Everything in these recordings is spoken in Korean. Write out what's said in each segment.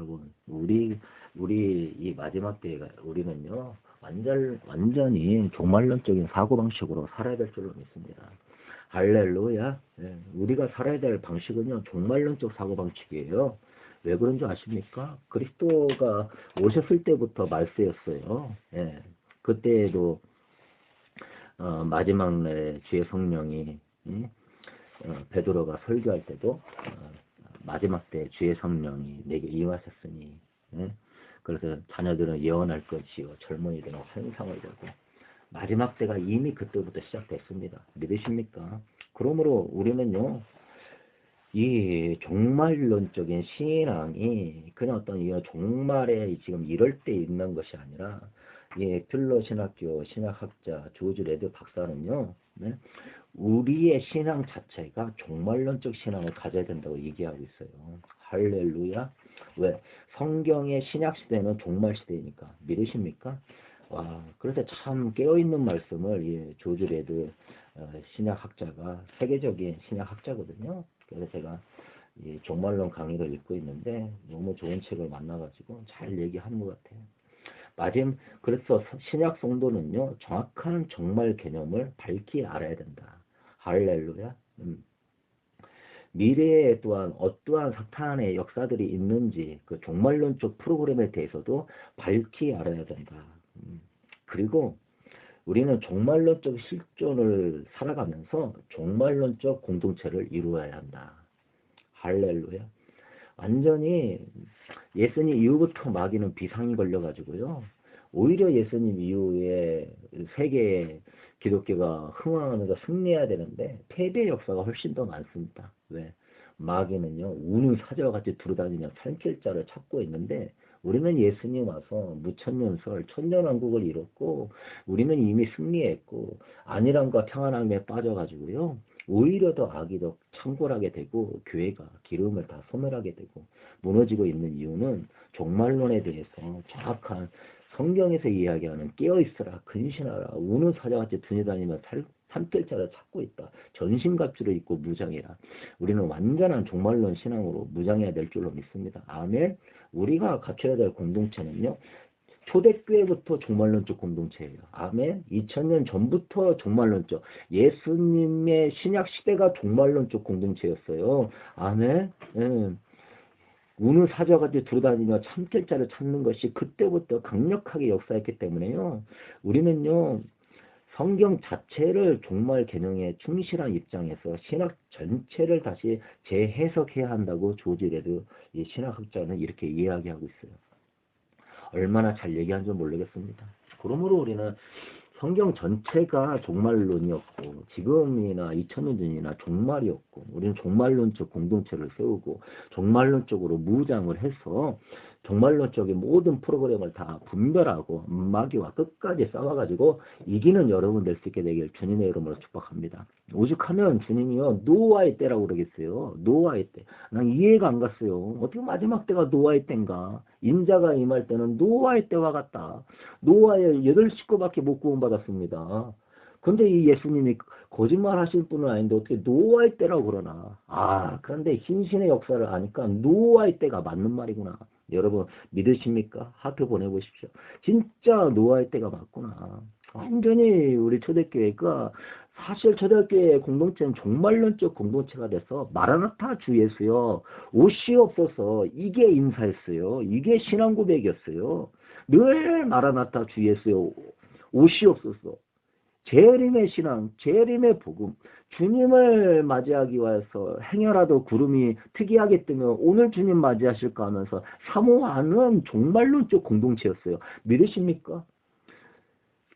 여러분, 우리 이 마지막 때가 우리는요, 완전히 종말론적인 사고방식으로 살아야 될 줄로 믿습니다. 할렐루야. 예, 우리가 살아야 될 방식은요, 종말론적 사고방식이에요. 왜 그런 줄 아십니까? 그리스도가 오셨을 때부터 말세였어요. 예, 그때에도 마지막 날에 주의 성령이 베드로가 설교할 때도 마지막 때 주의 성령이 내게 임하셨으니 그래서 자녀들은 예언할 것이요 젊은이들은 환상을 보고 마지막 때가 이미 그때부터 시작됐습니다. 믿으십니까? 그러므로 우리는요 이 종말론적인 신앙이 그냥 어떤 이 종말에 지금 이럴 때 있는 것이 아니라 이 필로 신학교 신학학자 조지 레드 박사는요 우리의 신앙 자체가 종말론적 신앙을 가져야 된다고 얘기하고 있어요. 할렐루야. 왜? 성경의 신약시대는 종말시대니까. 믿으십니까? 와, 그래서 참 깨어있는 말씀을 조지 레드 신약학자가 세계적인 신약학자거든요. 그래서 제가 이 종말론 강의를 읽고 있는데 너무 좋은 책을 만나가지고 잘 얘기하는 것 같아요. 그래서 신약 성도는요 정확한 종말 개념을 밝히 알아야 된다. 할렐루야. 미래에 또한 어떠한 사탄의 역사들이 있는지 그 종말론적 프로그램에 대해서도 밝히 알아야 된다. 그리고 우리는 종말론적 실존을 살아가면서 종말론적 공동체를 이루어야 한다. 할렐루야. 완전히 예수님 이후부터 마귀는 비상이 걸려가지고요. 오히려 예수님 이후에 세계의 기독교가 흥황하면서 승리해야 되는데 패배의 역사가 훨씬 더 많습니다. 왜? 마귀는요. 우는 사자같이 두루다니며 산길자를 찾고 있는데 우리는 예수님 와서 무천년설 천년왕국을 이뤘고 우리는 이미 승리했고 안일함과 평안함에 빠져가지고요. 오히려 더 악이 더 창궐하게 되고 교회가 기름을 다 소멸하게 되고 무너지고 있는 이유는 종말론에 대해서 정확한 성경에서 이야기하는 깨어있어라 근신하라 우는 사자같이 두니다니며 산뜰자를 찾고 있다. 전신갑주를 입고 무장해라. 우리는 완전한 종말론 신앙으로 무장해야 될 줄로 믿습니다. 아멘. 우리가 갖춰야 될 공동체는요. 초대교회부터 종말론적 공동체예요. 아멘. 2000년 전부터 종말론적. 예수님의 신약 시대가 종말론적 공동체였어요. 아멘. 우는 사자같이 두루다니며 참될 자를 찾는 것이 그때부터 강력하게 역사했기 때문에요. 우리는요. 성경 자체를 종말 개념에 충실한 입장에서 신학 전체를 다시 재해석해야 한다고 조지 레드 이 신학학자는 이렇게 이야기하고 있어요. 얼마나 잘 얘기하는지 모르겠습니다. 그러므로 우리는 성경 전체가 종말론이었고 지금이나 2000년 전이나 종말이었고 우리는 종말론적 공동체를 세우고 종말론적으로 무장을 해서 종말론적인 모든 프로그램을 다 분별하고 마귀와 끝까지 싸워가지고 이기는 여러분 될 수 있게 되길 주님의 이름으로 축복합니다. 오죽하면 주님이요 노아의 때라고 그러겠어요. 노아의 때. 난 이해가 안 갔어요. 어떻게 마지막 때가 노아의 때인가. 인자가 임할 때는 노아의 때와 같다. 노아의 8식구밖에 못 구원받았습니다. 근데 이 예수님이 거짓말 하실 분은 아닌데 어떻게 노아의 때라고 그러나. 그런데 신신의 역사를 아니까 노아의 때가 맞는 말이구나. 여러분 믿으십니까? 하트 보내보십시오. 진짜 노아의 때가 맞구나. 완전히 우리 초대교회가 사실 초대교회의 공동체는 종말론적 공동체가 돼서 마라나타 주 예수여 오시옵소서 이게 인사였어요. 이게 신앙 고백이었어요. 늘 마라나타 주 예수여 오시옵소서. 재림의 신앙, 재림의 복음, 주님을 맞이하기 위해서 행여라도 구름이 특이하게 뜨면 오늘 주님 맞이하실까 하면서 사모하는 종말론적 공동체였어요. 믿으십니까?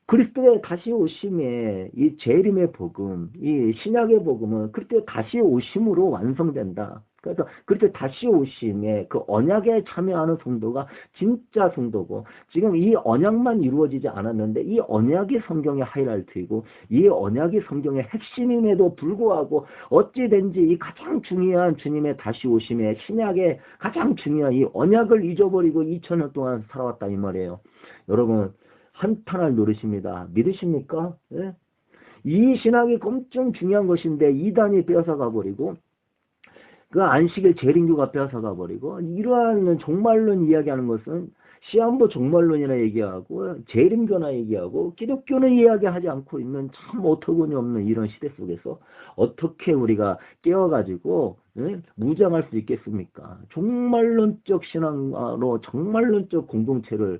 그리스도의 다시 오심에 이 재림의 복음, 이 신약의 복음은 그리스도의 다시 오심으로 완성된다. 그래서 그렇게 다시 오심에 그 언약에 참여하는 성도가 진짜 성도고 지금 이 언약만 이루어지지 않았는데 이 언약이 성경의 하이라이트이고 이 언약이 성경의 핵심임에도 불구하고 어찌된지 이 가장 중요한 주님의 다시 오심에 신약의 가장 중요한 이 언약을 잊어버리고 2000년 동안 살아왔다 이 말이에요. 여러분 한탄할 노릇입니다. 믿으십니까? 예? 이 신학이 엄청 중요한 것인데 이단이 빼앗아 가버리고 그 안식일 재림교가 뺏어가 버리고, 이러한 종말론 이야기하는 것은 시한부 종말론이나 얘기하고 재림교나 얘기하고 기독교는 이야기하지 않고 있는 참 어처구니 없는 이런 시대 속에서 어떻게 우리가 깨어가지고 무장할 수 있겠습니까? 종말론적 신앙으로 종말론적 공동체를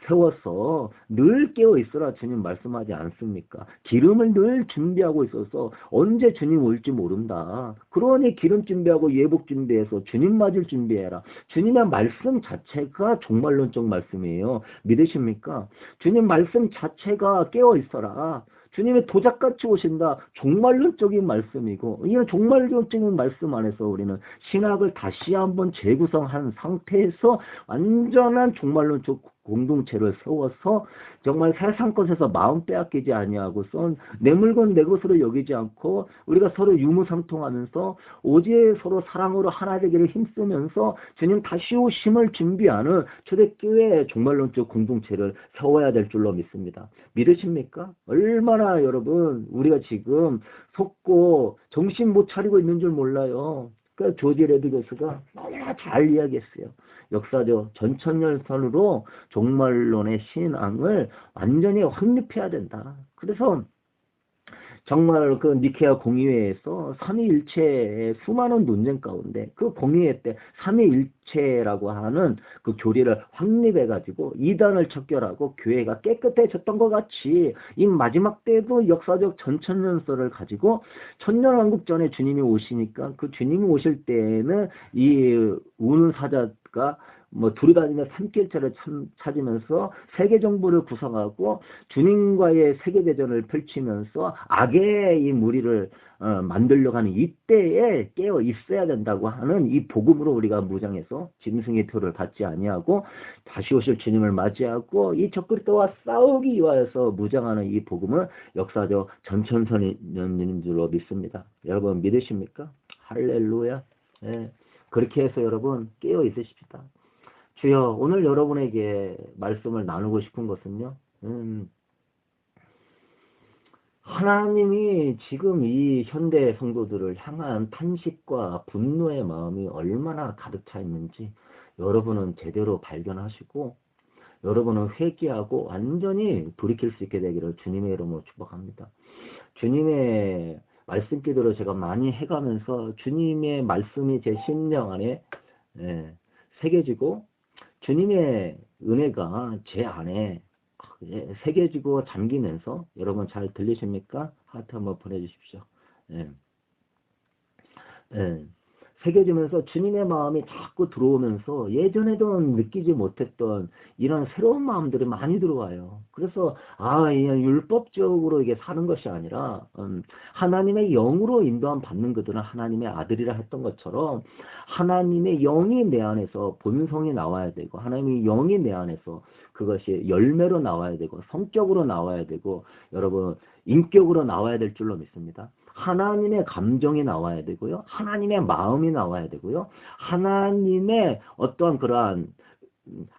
세워서 늘 깨어 있으라 주님 말씀하지 않습니까? 기름을 늘 준비하고 있어서 언제 주님 올지 모른다. 그러니 기름 준비하고 예복 준비해서 주님 맞을 준비해라. 주님의 말씀 자체가 종말론적 말씀이에요. 믿으십니까? 주님 말씀 자체가 깨어 있어라. 주님의 도작같이 오신다. 종말론적인 말씀이고, 이런 종말론적인 말씀 안에서 우리는 신학을 다시 한번 재구성한 상태에서 완전한 종말론적 공동체를 세워서 정말 세상 것에서 마음 빼앗기지 아니하고선 내 물건 내 것으로 여기지 않고 우리가 서로 유무상통하면서 오직 서로 사랑으로 하나 되기를 힘쓰면서 주님 다시 오심을 준비하는 초대교회 종말론적 공동체를 세워야 될 줄로 믿습니다. 믿으십니까? 얼마나 여러분 우리가 지금 속고 정신 못 차리고 있는 줄 몰라요. 그 조지 레드 교수가 너무나 잘 이야기했어요. 역사적 전천년선으로 종말론의 신앙을 완전히 확립해야 된다. 그래서 정말 그 니케아 공의회에서 삼위일체의 수많은 논쟁 가운데 그 공의회 때 삼위일체라고 하는 그 교리를 확립해가지고 이단을 척결하고 교회가 깨끗해졌던 것 같이 이 마지막 때도 역사적 전천년설을 가지고 천년왕국 전에 주님이 오시니까 그 주님이 오실 때에는 이 우는 사자가 두루다니며 삼킬체를 찾으면서 세계 정부를 구성하고 주님과의 세계 대전을 펼치면서 악의 이 무리를 만들려고 하는 이때에 깨어 있어야 된다고 하는 이 복음으로 우리가 무장해서 짐승의 표를 받지 아니하고 다시 오실 주님을 맞이하고 이 적그리스도와 싸우기 위하여서 무장하는 이 복음은 역사적 전천선인 줄로 믿습니다. 여러분 믿으십니까? 할렐루야. 네. 그렇게 해서 여러분 깨어 있으십시다. 주여, 오늘 여러분에게 말씀을 나누고 싶은 것은요, 하나님이 지금 이 현대 성도들을 향한 탄식과 분노의 마음이 얼마나 가득 차 있는지 여러분은 제대로 발견하시고 여러분은 회개하고 완전히 돌이킬 수 있게 되기를 주님의 이름으로 축복합니다. 주님의 말씀 기도를 제가 많이 해가면서 주님의 말씀이 제 심령 안에 새겨지고 주님의 은혜가 제 안에 새겨지고 잠기면서 여러분 잘 들리십니까? 하트 한번 보내주십시오. 새겨지면서 주님의 마음이 자꾸 들어오면서 예전에도 느끼지 못했던 이런 새로운 마음들이 많이 들어와요. 그래서 율법적으로 이게 사는 것이 아니라 하나님의 영으로 인도함 받는 그들은 하나님의 아들이라 했던 것처럼 하나님의 영이 내 안에서 본성이 나와야 되고 하나님의 영이 내 안에서 그것이 열매로 나와야 되고 성격으로 나와야 되고 여러분 인격으로 나와야 될 줄로 믿습니다. 하나님의 감정이 나와야 되고요. 하나님의 마음이 나와야 되고요. 하나님의 어떠한 그러한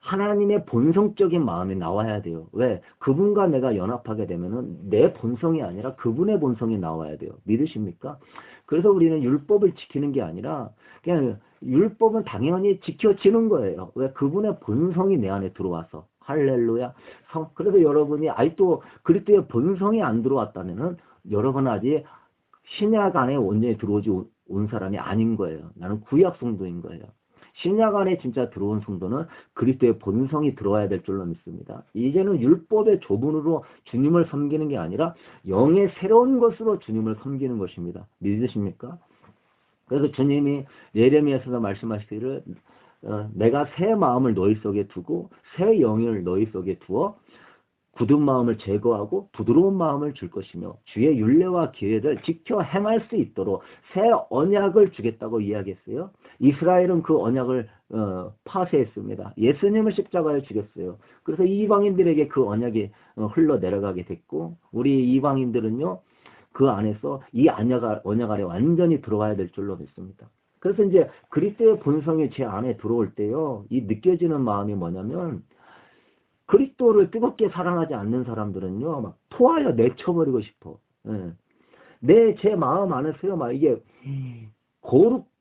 하나님의 본성적인 마음이 나와야 돼요. 왜? 그분과 내가 연합하게 되면은 내 본성이 아니라 그분의 본성이 나와야 돼요. 믿으십니까? 그래서 우리는 율법을 지키는 게 아니라 그냥 율법은 당연히 지켜지는 거예요. 왜? 그분의 본성이 내 안에 들어와서. 할렐루야. 그래서 여러분이 아직도 그리스도의 본성이 안 들어왔다면은 여러분은 아직 신약 안에 온전히 들어오지 온 사람이 아닌 거예요. 나는 구약 성도인 거예요. 신약 안에 진짜 들어온 성도는 그리스도의 본성이 들어와야 될 줄로 믿습니다. 이제는 율법의 조문으로 주님을 섬기는 게 아니라 영의 새로운 것으로 주님을 섬기는 것입니다. 믿으십니까? 그래서 주님이 예레미야서도 말씀하시기를 내가 새 마음을 너희 속에 두고 새 영을 너희 속에 두어 굳은 마음을 제거하고 부드러운 마음을 줄 것이며 주의 율례와 계획을 지켜 행할 수 있도록 새 언약을 주겠다고 이야기했어요. 이스라엘은 그 언약을 파쇄했습니다. 예수님을 십자가에 죽였어요. 그래서 이방인들에게 그 언약이 흘러내려가게 됐고 우리 이방인들은요 그 안에서 이 언약 안에 완전히 들어가야 될 줄로 믿습니다. 그래서 이제 그리스도의 본성이 제 안에 들어올 때요 이 느껴지는 마음이 뭐냐면 그리스도를 뜨겁게 사랑하지 않는 사람들은요, 막 토하여 내쳐버리고 싶어. 제 마음 안에서요, 막 이게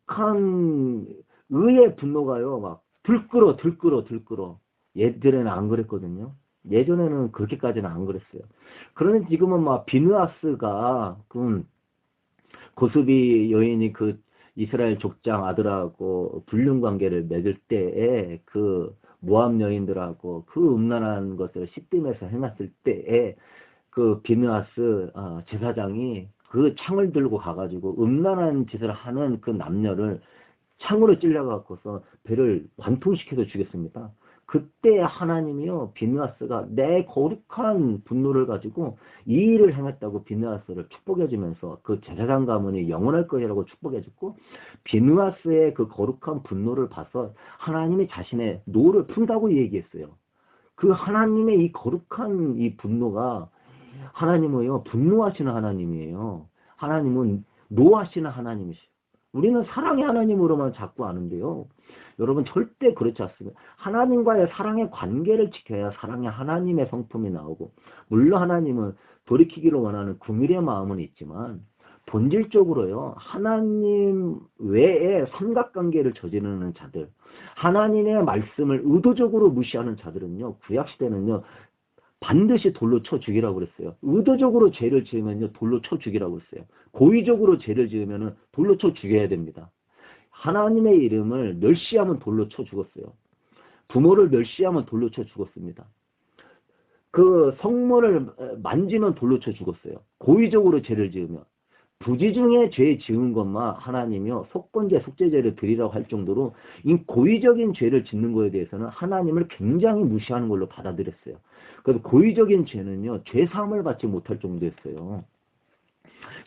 거룩한 의의 분노가요, 막 들끓어. 예전에는 안 그랬거든요. 예전에는 그렇게까지는 안 그랬어요. 그러니 지금은 막 비느하스가 고스비 여인이 그 이스라엘 족장 아들하고 불륜 관계를 맺을 때에 그 모압 여인들하고 그 음란한 것을 시딤에서 해놨을 때에 그 비느하스 제사장이 그 창을 들고 가가지고 음란한 짓을 하는 그 남녀를 창으로 찔러갖고서 배를 관통시켜서 죽였습니다. 그때 하나님이요, 비느하스가 내 거룩한 분노를 가지고 이 일을 행했다고 비느하스를 축복해주면서 그 제사장 가문이 영원할 것이라고 축복해줬고, 비느하스의 그 거룩한 분노를 봐서 하나님이 자신의 노를 푼다고 얘기했어요. 그 하나님의 이 거룩한 이 분노가, 하나님은요, 분노하시는 하나님이에요. 하나님은 노하시는 하나님이시죠. 우리는 사랑의 하나님으로만 자꾸 아는데요. 여러분 절대 그렇지 않습니다. 하나님과의 사랑의 관계를 지켜야 사랑의 하나님의 성품이 나오고, 물론 하나님은 돌이키기를 원하는 긍휼의 마음은 있지만 본질적으로요, 하나님 외에 삼각관계를 저지르는 자들, 하나님의 말씀을 의도적으로 무시하는 자들은요, 구약시대는요 반드시 돌로 쳐 죽이라고 그랬어요. 의도적으로 죄를 지으면요 돌로 쳐 죽이라고 그랬어요. 고의적으로 죄를 지으면은 돌로 쳐 죽여야 됩니다. 하나님의 이름을 멸시하면 돌로 쳐 죽었어요. 부모를 멸시하면 돌로 쳐 죽었습니다. 그 성문을 만지면 돌로 쳐 죽었어요. 고의적으로 죄를 지으면. 부지 중에 죄 지은 것만 하나님이요 속건제 속죄제를 드리라고 할 정도로 이 고의적인 죄를 짓는 거에 대해서는 하나님을 굉장히 무시하는 걸로 받아들였어요. 그래서 고의적인 죄는요 죄 사함을 받지 못할 정도였어요.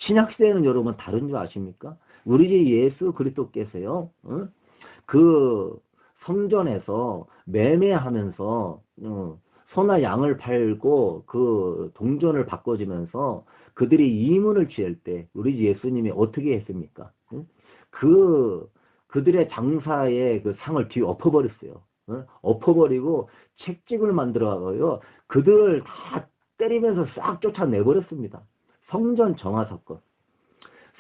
신약시대에는 여러분 다른 줄 아십니까? 우리 집 예수 그리스도께서요 그 성전에서 매매하면서 소나 양을 팔고 그 동전을 바꿔주면서 그들이 이문을 취할 때 우리 예수님이 어떻게 했습니까? 그들의 장사의 그 상을 뒤 엎어버렸어요. 엎어버리고 책찍을 만들어가고요. 그들을 다 때리면서 싹 쫓아내버렸습니다. 성전 정화 사건.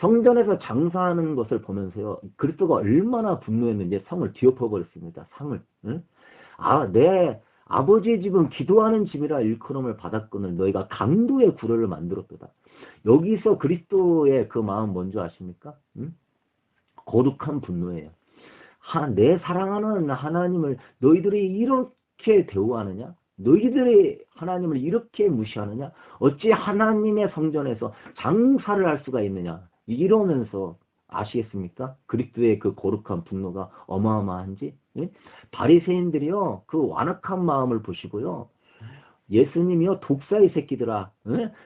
성전에서 장사하는 것을 보면서요. 그리스도가 얼마나 분노했는지 성을 뒤엎어버렸습니다. 상을. 내 아버지의 집은 기도하는 집이라 일컬음을 받았거늘 너희가 강도의 구려를 만들었도다. 여기서 그리스도의 그 마음 뭔지 아십니까? 거룩한 분노예요. 내 사랑하는 하나님을 너희들이 이렇게 대우하느냐? 너희들이 하나님을 이렇게 무시하느냐? 어찌 하나님의 성전에서 장사를 할 수가 있느냐? 이러면서 아시겠습니까? 그리스도의 그 거룩한 분노가 어마어마한지. 바리새인들이요 그 완악한 마음을 보시고요. 예수님이요 독사의 새끼들아,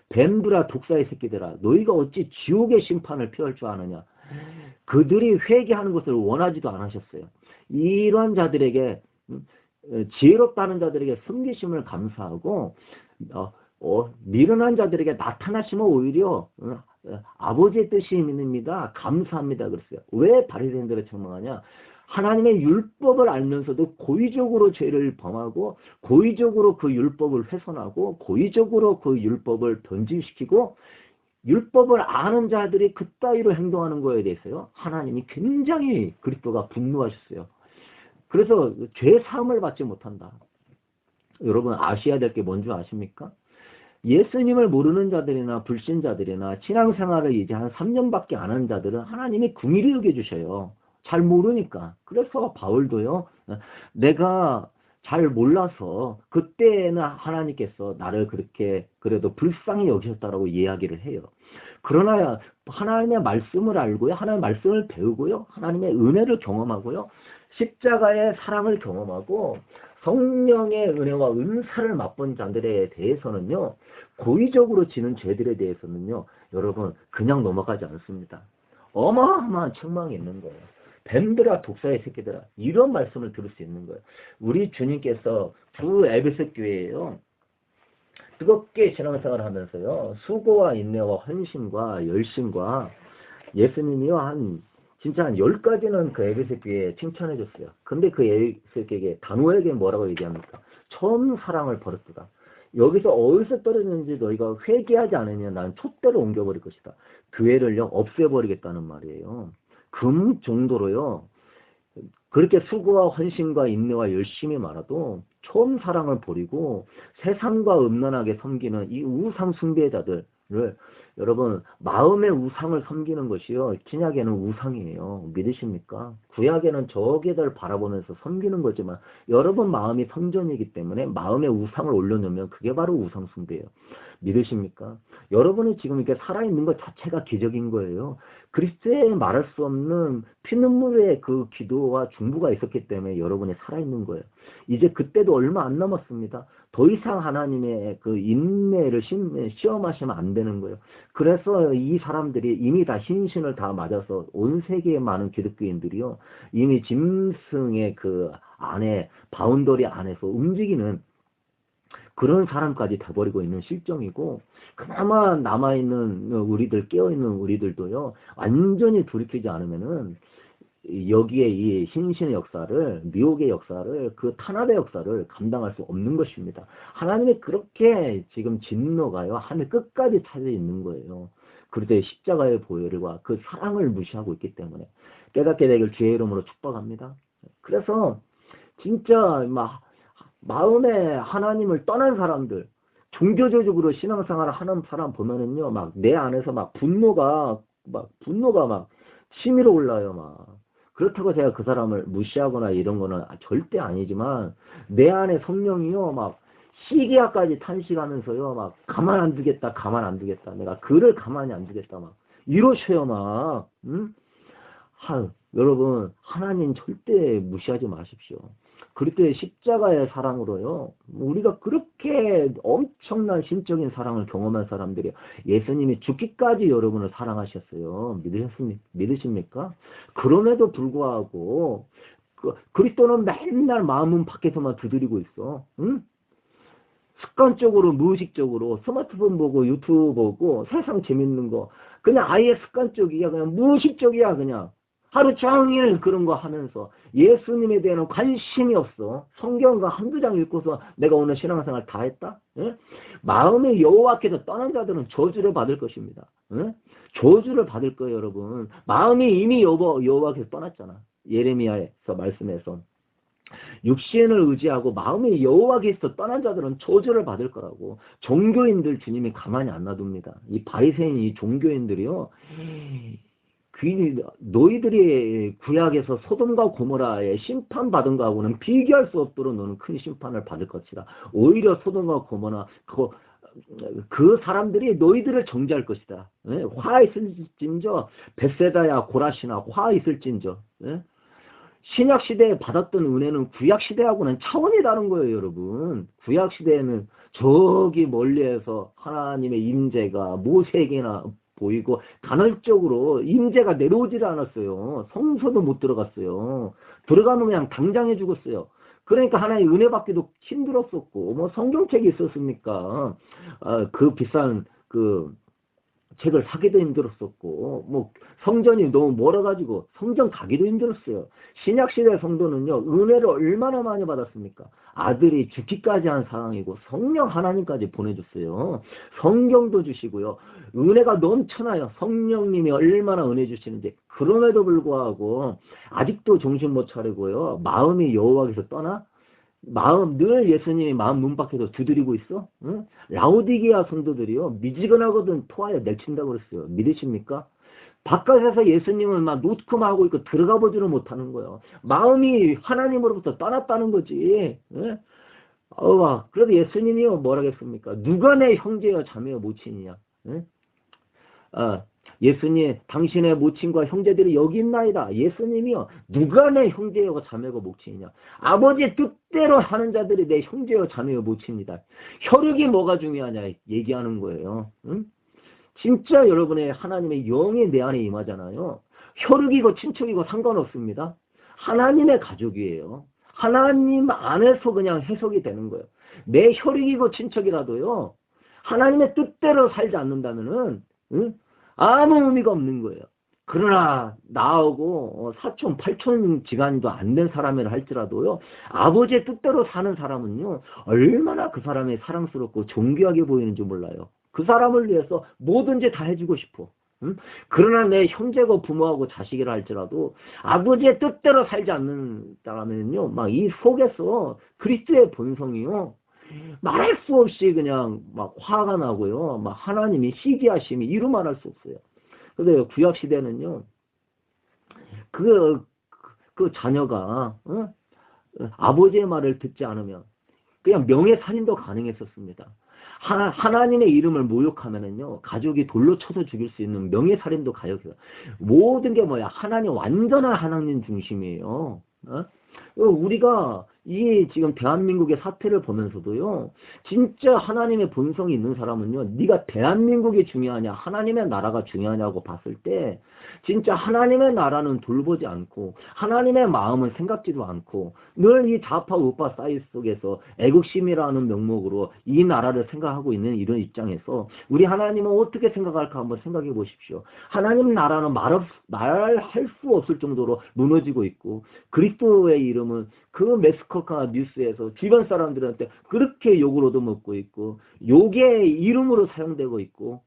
뱀들아 독사의 새끼들아, 너희가 어찌 지옥의 심판을 피할 줄 아느냐. 그들이 회개하는 것을 원하지도 않으셨어요. 이런 자들에게 지혜롭다는 자들에게 섬기심을 감사하고 미련한 자들에게 나타나시면 오히려 아버지의 뜻입니다. 감사합니다. 그랬어요. 왜 바리새인들을 책망하냐? 하나님의 율법을 알면서도 고의적으로 죄를 범하고 고의적으로 그 율법을 훼손하고 고의적으로 그 율법을 변질시키고 율법을 아는 자들이 그따위로 행동하는 거에 대해서요. 하나님이 굉장히 그리스도가 분노하셨어요. 그래서 죄 사함을 받지 못한다. 여러분 아셔야 될 게 뭔지 아십니까? 예수님을 모르는 자들이나 불신자들이나 신앙생활을 이제 한 3년밖에 안 한 자들은 하나님이 긍휼히 여겨주셔요. 잘 모르니까. 그래서 바울도요. 내가 잘 몰라서 그때는 하나님께서 나를 그렇게 그래도 불쌍히 여기셨다라고 이야기를 해요. 그러나 하나님의 말씀을 알고요. 하나님의 말씀을 배우고요. 하나님의 은혜를 경험하고요. 십자가의 사랑을 경험하고 성령의 은혜와 은사를 맛본 자들에 대해서는요. 고의적으로 지는 죄들에 대해서는요. 여러분 그냥 넘어가지 않습니다. 어마어마한 책망이 있는 거예요. 뱀들아 독사의 새끼들아 이런 말씀을 들을 수 있는 거예요. 우리 주님께서 주 에베소 교회에요. 뜨겁게 신앙생활을 하면서요. 수고와 인내와 헌신과 열심과 예수님이요. 진짜 한 10가지는 그 에베소 교회에 칭찬해 줬어요. 근데 그 에베소 교회에 단호하게 뭐라고 얘기합니까? 처음 사랑을 버렸다. 여기서 어디서 떨어졌는지 너희가 회개하지 않으면 난 촛대로 옮겨버릴 것이다. 교회를요 없애버리겠다는 말이에요. 금 정도로요. 그렇게 수고와 헌신과 인내와 열심이 많아도 처음 사랑을 버리고 세상과 음란하게 섬기는 이 우상 숭배자들을 여러분 마음의 우상을 섬기는 것이요. 신약에는 우상이에요. 믿으십니까? 구약에는 저게들 바라보면서 섬기는 거지만 여러분 마음이 성전이기 때문에 마음의 우상을 올려놓으면 그게 바로 우상 숭배예요. 믿으십니까? 여러분이 지금 이렇게 살아있는 것 자체가 기적인 거예요. 그리스도의 말할 수 없는 피눈물의 그 기도와 중보가 있었기 때문에 여러분이 살아있는 거예요. 이제 그때도 얼마 안 남았습니다. 더 이상 하나님의 그 인내를 시험하시면 안 되는 거예요. 그래서 이 사람들이 이미 다 신신을 다 맞아서 온 세계의 많은 기독교인들이요. 이미 짐승의 그 안에, 바운더리 안에서 움직이는 그런 사람까지 돼버리고 있는 실정이고, 그나마 남아있는 우리들, 깨어있는 우리들도요, 완전히 돌이키지 않으면은, 여기에 이 신신의 역사를, 미혹의 역사를, 그 탄압의 역사를 감당할 수 없는 것입니다. 하나님이 그렇게 지금 진노가요, 하늘 끝까지 찾아 있는 거예요. 그런데 십자가의 보혈과 그 사랑을 무시하고 있기 때문에 깨닫게 되길 주의 이름으로 축복합니다. 그래서 진짜 마음에 하나님을 떠난 사람들, 종교적으로 신앙생활을 하는 사람 보면은요, 막 내 안에서 막 분노가 막 치밀어 올라요, 막. 그렇다고 제가 그 사람을 무시하거나 이런 거는 절대 아니지만, 내 안에 성령이요, 막 시기야까지 탄식하면서요, 막 가만 안 두겠다, 가만 안 두겠다. 내가 그를 가만히 안 두겠다, 막. 이러셔요, 막. 응? 여러분, 하나님 절대 무시하지 마십시오. 그리스도의 십자가의 사랑으로요, 우리가 그렇게 엄청난 신적인 사랑을 경험한 사람들이 예수님이 죽기까지 여러분을 사랑하셨어요. 믿으십니까? 그럼에도 불구하고 그리스도는 맨날 마음 밖에서만 두드리고 있어. 응? 습관적으로, 무의식적으로 스마트폰 보고 유튜브 보고 세상 재밌는 거 그냥 아예 습관적이야. 그냥 무의식적이야. 그냥 하루 종일 그런 거 하면서 예수님에 대한 관심이 없어. 성경과 한두 장 읽고서 내가 오늘 신앙생활 다 했다? 예? 마음의 여호와께서 떠난 자들은 저주를 받을 것입니다. 예? 저주를 받을 거예요, 여러분. 마음이 이미 여호와께서 떠났잖아. 예레미야에서 말씀해서 육신을 의지하고 마음이 여호와께서 떠난 자들은 저주를 받을 거라고. 종교인들 주님이 가만히 안 놔둡니다. 이 바리새인 이 종교인들이요. 너희들이 구약에서 소돔과 고모라에 심판받은 거하고는 비교할 수 없도록 너는 큰 심판을 받을 것이다. 오히려 소돔과 고모라 그 사람들이 너희들을 정죄할 것이다. 예? 화 있을진저 벳세다야 고라시나 화 있을진저. 예? 신약 시대에 받았던 은혜는 구약 시대하고는 차원이 다른 거예요, 여러분. 구약 시대에는 저기 멀리에서 하나님의 임재가 모세에게나 보이고 간헐적으로 임재가 내려오질 않았어요. 성소도 못 들어갔어요. 들어가면 그냥 당장에 죽었어요. 그러니까 하나님 은혜 받기도 힘들었었고, 뭐 성경책이 있었습니까? 그 비싼 그 책을 사기도 힘들었었고, 뭐 성전이 너무 멀어가지고 성전 가기도 힘들었어요. 신약시대 성도는요, 은혜를 얼마나 많이 받았습니까? 아들이 죽기까지 한 상황이고 성령 하나님까지 보내줬어요. 성경도 주시고요. 은혜가 넘쳐나요. 성령님이 얼마나 은혜 주시는지. 그럼에도 불구하고 아직도 정신 못 차리고요. 마음이 여호와께서 떠나? 늘 예수님이 마음 문 밖에서 두드리고 있어? 응? 라오디게아 성도들이요, 미지근하거든 토하여 내친다고 그랬어요. 믿으십니까? 바깥에서 예수님을 막 노크하고 있고 들어가 보지를 못하는 거예요. 마음이 하나님으로부터 떠났다는 거지. 예? 그래도 예수님이요 뭐라겠습니까? 누가 내 형제여 자매여 모친이냐? 예? 예수님, 당신의 모친과 형제들이 여기 있나이다. 예수님이요, 누가 내 형제여 자매고 모친이냐? 아버지의 뜻대로 하는 자들이 내 형제여 자매여 모친이다. 혈육이 뭐가 중요하냐 얘기하는 거예요. 응? 진짜 여러분의 하나님의 영이 내 안에 임하잖아요. 혈육이고 친척이고 상관없습니다. 하나님의 가족이에요. 하나님 안에서 그냥 해석이 되는 거예요. 내 혈육이고 친척이라도요, 하나님의 뜻대로 살지 않는다면은, 응? 아무 의미가 없는 거예요. 그러나 나하고 사촌, 팔촌 지간도 안 된 사람이라 할지라도요, 아버지의 뜻대로 사는 사람은요, 얼마나 그 사람이 사랑스럽고 존귀하게 보이는지 몰라요. 그 사람을 위해서 뭐든지 다 해주고 싶어. 그러나 내 형제고 부모하고 자식이라 할지라도 아버지의 뜻대로 살지 않는다면요, 막 이 속에서 그리스도의 본성이요, 말할 수 없이 그냥 막 화가 나고요, 막 하나님이 시기하심이 이루 말할 수 없어요. 근데 구약 시대는요, 그, 그 자녀가 아버지의 말을 듣지 않으면 그냥 명예살인도 가능했었습니다. 하나님의 이름을 모욕하면은요, 가족이 돌로 쳐서 죽일 수 있는 명예살인도 가능해요. 모든 게 뭐야? 하나님, 완전한 하나님 중심이에요. 우리가 이 지금 대한민국의 사태를 보면서도요, 진짜 하나님의 본성이 있는 사람은요, 네가 대한민국이 중요하냐, 하나님의 나라가 중요하냐고 봤을 때, 진짜 하나님의 나라는 돌보지 않고 하나님의 마음은 생각지도 않고 늘 이 좌파 우파 사이즈 속에서 애국심이라는 명목으로 이 나라를 생각하고 있는 이런 입장에서 우리 하나님은 어떻게 생각할까 한번 생각해 보십시오. 하나님 나라는 말할 수 없을 정도로 무너지고 있고, 그리스도의 이름은 그 매스커카 뉴스에서 주변 사람들한테 그렇게 욕을 얻어먹고 있고, 욕의 이름으로 사용되고 있고,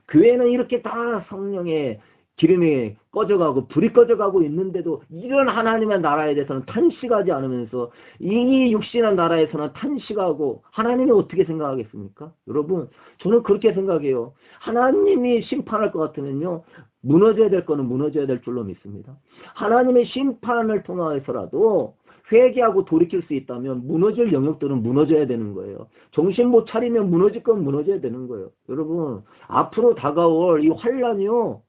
교회는 이렇게 다 성령의 기름이 꺼져가고 불이 꺼져가고 있는데도 이런 하나님의 나라에 대해서는 탄식하지 않으면서 이 육신의 나라에서는 탄식하고, 하나님이 어떻게 생각하겠습니까? 여러분, 저는 그렇게 생각해요. 하나님이 심판할 것 같으면요, 무너져야 될 거는 무너져야 될 줄로 믿습니다. 하나님의 심판을 통해서라도 회개하고 돌이킬 수 있다면 무너질 영역들은 무너져야 되는 거예요. 정신 못 차리면 무너질 건 무너져야 되는 거예요. 여러분, 앞으로 다가올 이 환란이요,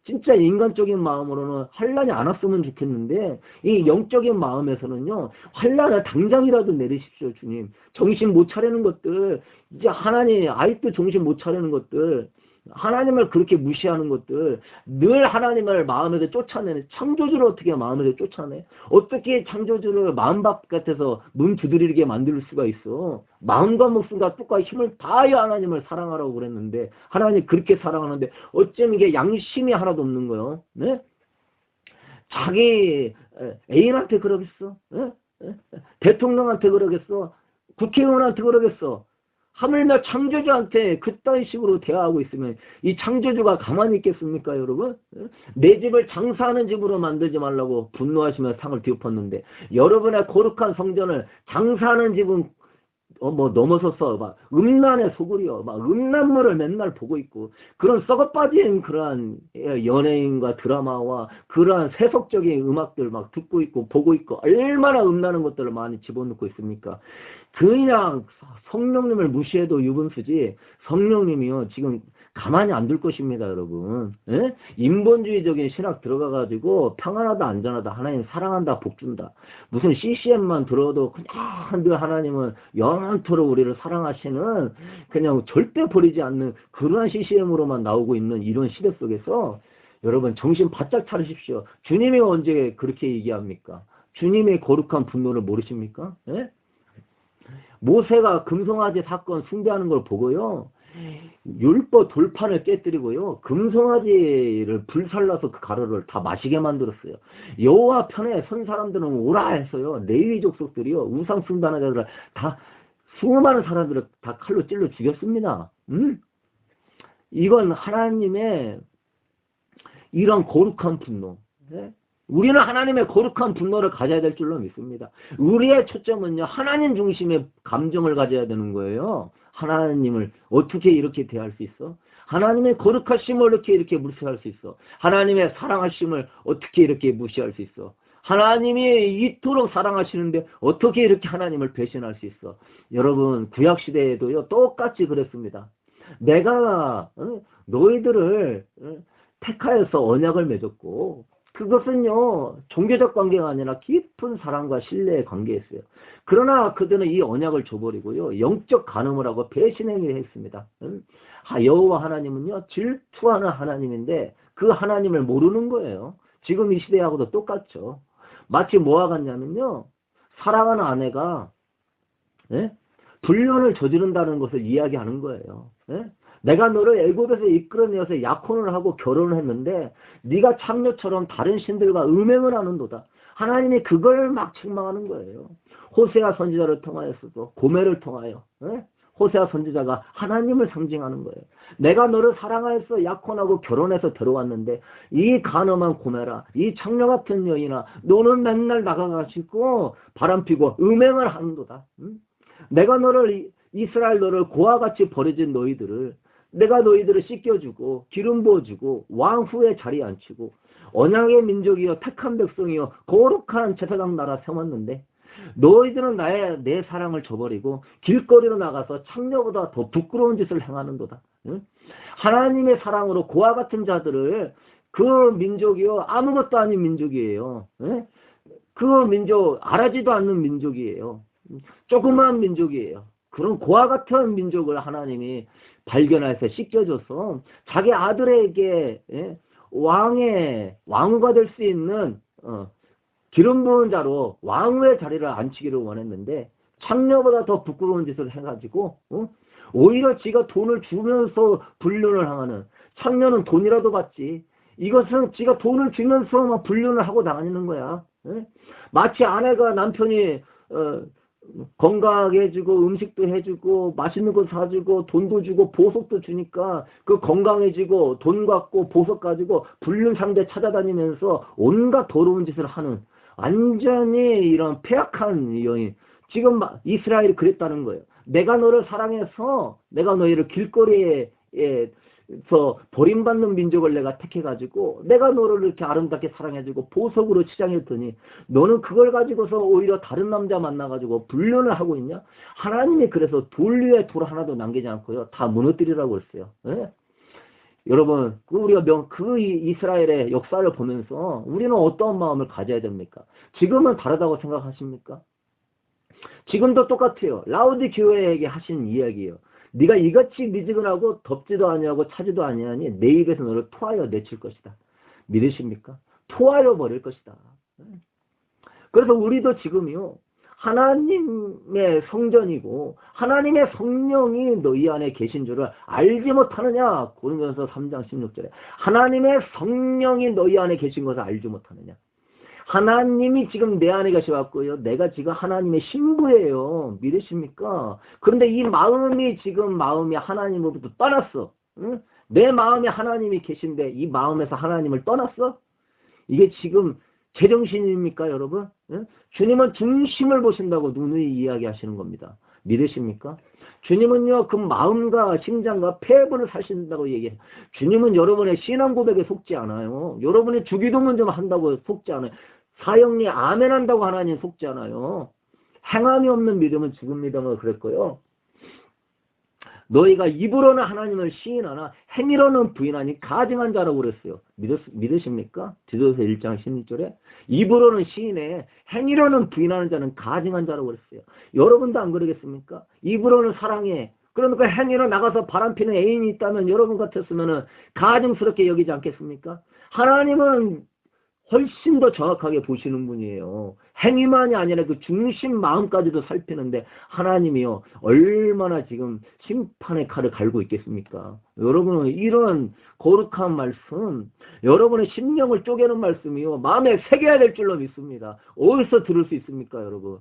진짜 인간적인 마음으로는 환란이 안 왔으면 좋겠는데, 이 영적인 마음에서는요, 환란을 당장이라도 내리십시오. 주님, 정신 못 차리는 것들, 이제 하나님 아직도 정신 못 차리는 것들, 하나님을 그렇게 무시하는 것들, 늘 하나님을 마음에서 쫓아내는, 창조주를 어떻게 마음에서 쫓아내? 어떻게 창조주를 마음 바깥에서 문 두드리게 만들 수가 있어? 마음과 목숨과 뜻과 힘을 다하여 하나님을 사랑하라고 그랬는데, 하나님 그렇게 사랑하는데 어쩜 이게 양심이 하나도 없는 거예요? 네? 자기 애인한테 그러겠어? 대통령한테 그러겠어? 국회의원한테 그러겠어? 하물며 창조주한테 그따위 식으로 대화하고 있으면 이 창조주가 가만히 있겠습니까, 여러분? 내 집을 장사하는 집으로 만들지 말라고 분노하시며 상을 뒤엎었는데, 여러분의 거룩한 성전을 장사하는 집은 뭐 넘어서서 막 음란의 소굴이요, 막 음란물을 맨날 보고 있고, 그런 썩어빠진 그러한 연예인과 드라마와 그러한 세속적인 음악들 막 듣고 있고 보고 있고, 얼마나 음란한 것들을 많이 집어넣고 있습니까? 그냥 성령님을 무시해도 유분수지, 성령님이요 지금 가만히 안 둘 것입니다, 여러분. 예? 인본주의적인 신학 들어가가지고 평안하다 안전하다, 하나님 사랑한다 복준다, 무슨 CCM만 들어도 그냥 늘 하나님은 영원토록 우리를 사랑하시는, 그냥 절대 버리지 않는 그러한 CCM으로만 나오고 있는 이런 시대 속에서 여러분 정신 바짝 차리십시오. 주님이 언제 그렇게 얘기합니까? 주님의 거룩한 분노를 모르십니까? 예? 모세가 금송아지 사건 숭배하는 걸 보고요, 율법 돌판을 깨뜨리고요, 금송아지를 불살라서 그 가루를 다 마시게 만들었어요. 여호와 편에 선 사람들은 오라 해서요, 레위 족속들이요, 우상 숭배하는 자들을 다, 수많은 사람들을 다 칼로 찔러 죽였습니다. 이건 하나님의 이런 거룩한 분노. 네? 우리는 하나님의 거룩한 분노를 가져야 될 줄로 믿습니다. 우리의 초점은요, 하나님 중심의 감정을 가져야 되는 거예요. 하나님을 어떻게 이렇게 대할 수 있어? 하나님의 거룩하심을 이렇게 무시할 수 있어? 하나님의 사랑하심을 어떻게 이렇게 무시할 수 있어? 하나님이 이토록 사랑하시는데 어떻게 이렇게 하나님을 배신할 수 있어? 여러분, 구약시대에도요 똑같이 그랬습니다. 내가 너희들을 택하여서 언약을 맺었고, 그것은요 종교적 관계가 아니라 깊은 사랑과 신뢰의 관계였어요. 그러나 그들은 이 언약을 저버리고요, 영적 간음을 하고 배신행위를 했습니다. 여호와 하나님은요 질투하는 하나님인데 그 하나님을 모르는 거예요. 지금 이 시대하고도 똑같죠. 마치 뭐와 같냐면요, 사랑하는 아내가 불륜을 저지른다는 것을 이야기하는 거예요. 내가 너를 애굽에서 이끌어내어서 약혼을 하고 결혼을 했는데 네가 창녀처럼 다른 신들과 음행을 하는도다. 하나님이 그걸 막 책망하는 거예요. 호세아 선지자를 통하여서도, 고멜을 통하여, 호세아 선지자가 하나님을 상징하는 거예요. 내가 너를 사랑하여서 약혼하고 결혼해서 데려왔는데 이 가늠한 고메라, 이 창녀 같은 여인아, 너는 맨날 나가가지고 바람피고 음행을 하는도다. 응? 내가 너를 이스라엘 너를 고와 같이 버려진 너희들을 내가 너희들을 씻겨주고 기름 부어주고 왕 후에 자리에 앉히고 언약의 민족이여 택한 백성이여 거룩한 제사장 나라 세웠는데 너희들은 내 사랑을 저버리고 길거리로 나가서 창녀보다 더 부끄러운 짓을 행하는도다. 응? 하나님의 사랑으로 고아 같은 자들을 그 민족이요 아무것도 아닌 민족이에요. 응? 그 민족 알아지도 않는 민족이에요. 조그마한 민족이에요. 그런 고아 같은 민족을 하나님이 발견해서 씻겨줘서 자기 아들에게 왕후가 될 수 있는 기름 부은 자로 왕후의 자리를 앉히기를 원했는데 창녀보다 더 부끄러운 짓을 해가지고 오히려 지가 돈을 주면서 불륜을 하는 창녀는 돈이라도 받지 이것은 지가 돈을 주면서 불륜을 하고 다니는 거야. 마치 아내가 남편이 건강하게 해주고 음식도 해주고 맛있는 거 사주고 돈도 주고 보석도 주니까 그 건강해지고 돈 갖고 보석 가지고 불륜 상대 찾아다니면서 온갖 더러운 짓을 하는 완전히 이런 폐악한 여인. 지금 이스라엘이 그랬다는 거예요. 내가 너를 사랑해서 내가 너희를 길거리에서 버림받는 민족을 내가 택해가지고 내가 너를 이렇게 아름답게 사랑해주고 보석으로 치장했더니 너는 그걸 가지고서 오히려 다른 남자 만나가지고 불륜을 하고 있냐? 하나님이 그래서 돌 위에 돌 하나도 남기지 않고요. 다 무너뜨리라고 했어요. 예? 여러분, 우리가 이스라엘의 역사를 보면서 우리는 어떤 마음을 가져야 됩니까? 지금은 다르다고 생각하십니까? 지금도 똑같아요. 라우디교회에게 하신 이야기예요. 네가 이같이 미지근하고 덥지도 아니하고 차지도 아니하니 내 입에서 너를 토하여 내칠 것이다. 믿으십니까? 토하여 버릴 것이다. 그래서 우리도 지금요. 하나님의 성전이고 하나님의 성령이 너희 안에 계신 줄을 알지 못하느냐. 고린도전서 3장 16절에 하나님의 성령이 너희 안에 계신 것을 알지 못하느냐. 하나님이 지금 내 안에 계셔갖고요. 내가 지금 하나님의 신부예요. 믿으십니까? 그런데 이 마음이 지금 마음이 하나님으로부터 떠났어. 응? 내 마음에 하나님이 계신데 이 마음에서 하나님을 떠났어? 이게 지금 제정신입니까, 여러분? 응? 주님은 중심을 보신다고 누누이 이야기하시는 겁니다. 믿으십니까? 주님은요, 그 마음과 심장과 폐부를 사신다고 얘기해요. 주님은 여러분의 신앙 고백에 속지 않아요. 여러분의 주기도문 좀 한다고 속지 않아요. 사형리 아멘 한다고 하나님 속지 않아요. 행함이 없는 믿음은 죽은 믿음을 그랬고요. 너희가 입으로는 하나님을 시인하나 행위로는 부인하니 가증한 자라고 그랬어요. 믿으십니까? 디도서 1장 16절에 입으로는 시인해 행위로는 부인하는 자는 가증한 자라고 그랬어요. 여러분도 안 그러겠습니까? 입으로는 사랑해. 그러니까 행위로 나가서 바람피는 애인이 있다면 여러분 같았으면 가증스럽게 여기지 않겠습니까? 하나님은 훨씬 더 정확하게 보시는 분이에요. 행위만이 아니라 그 중심 마음까지도 살피는데 하나님이요 얼마나 지금 심판의 칼을 갈고 있겠습니까? 여러분은 이런 거룩한 말씀, 여러분의 심령을 쪼개는 말씀이요 마음에 새겨야 될 줄로 믿습니다. 어디서 들을 수 있습니까, 여러분?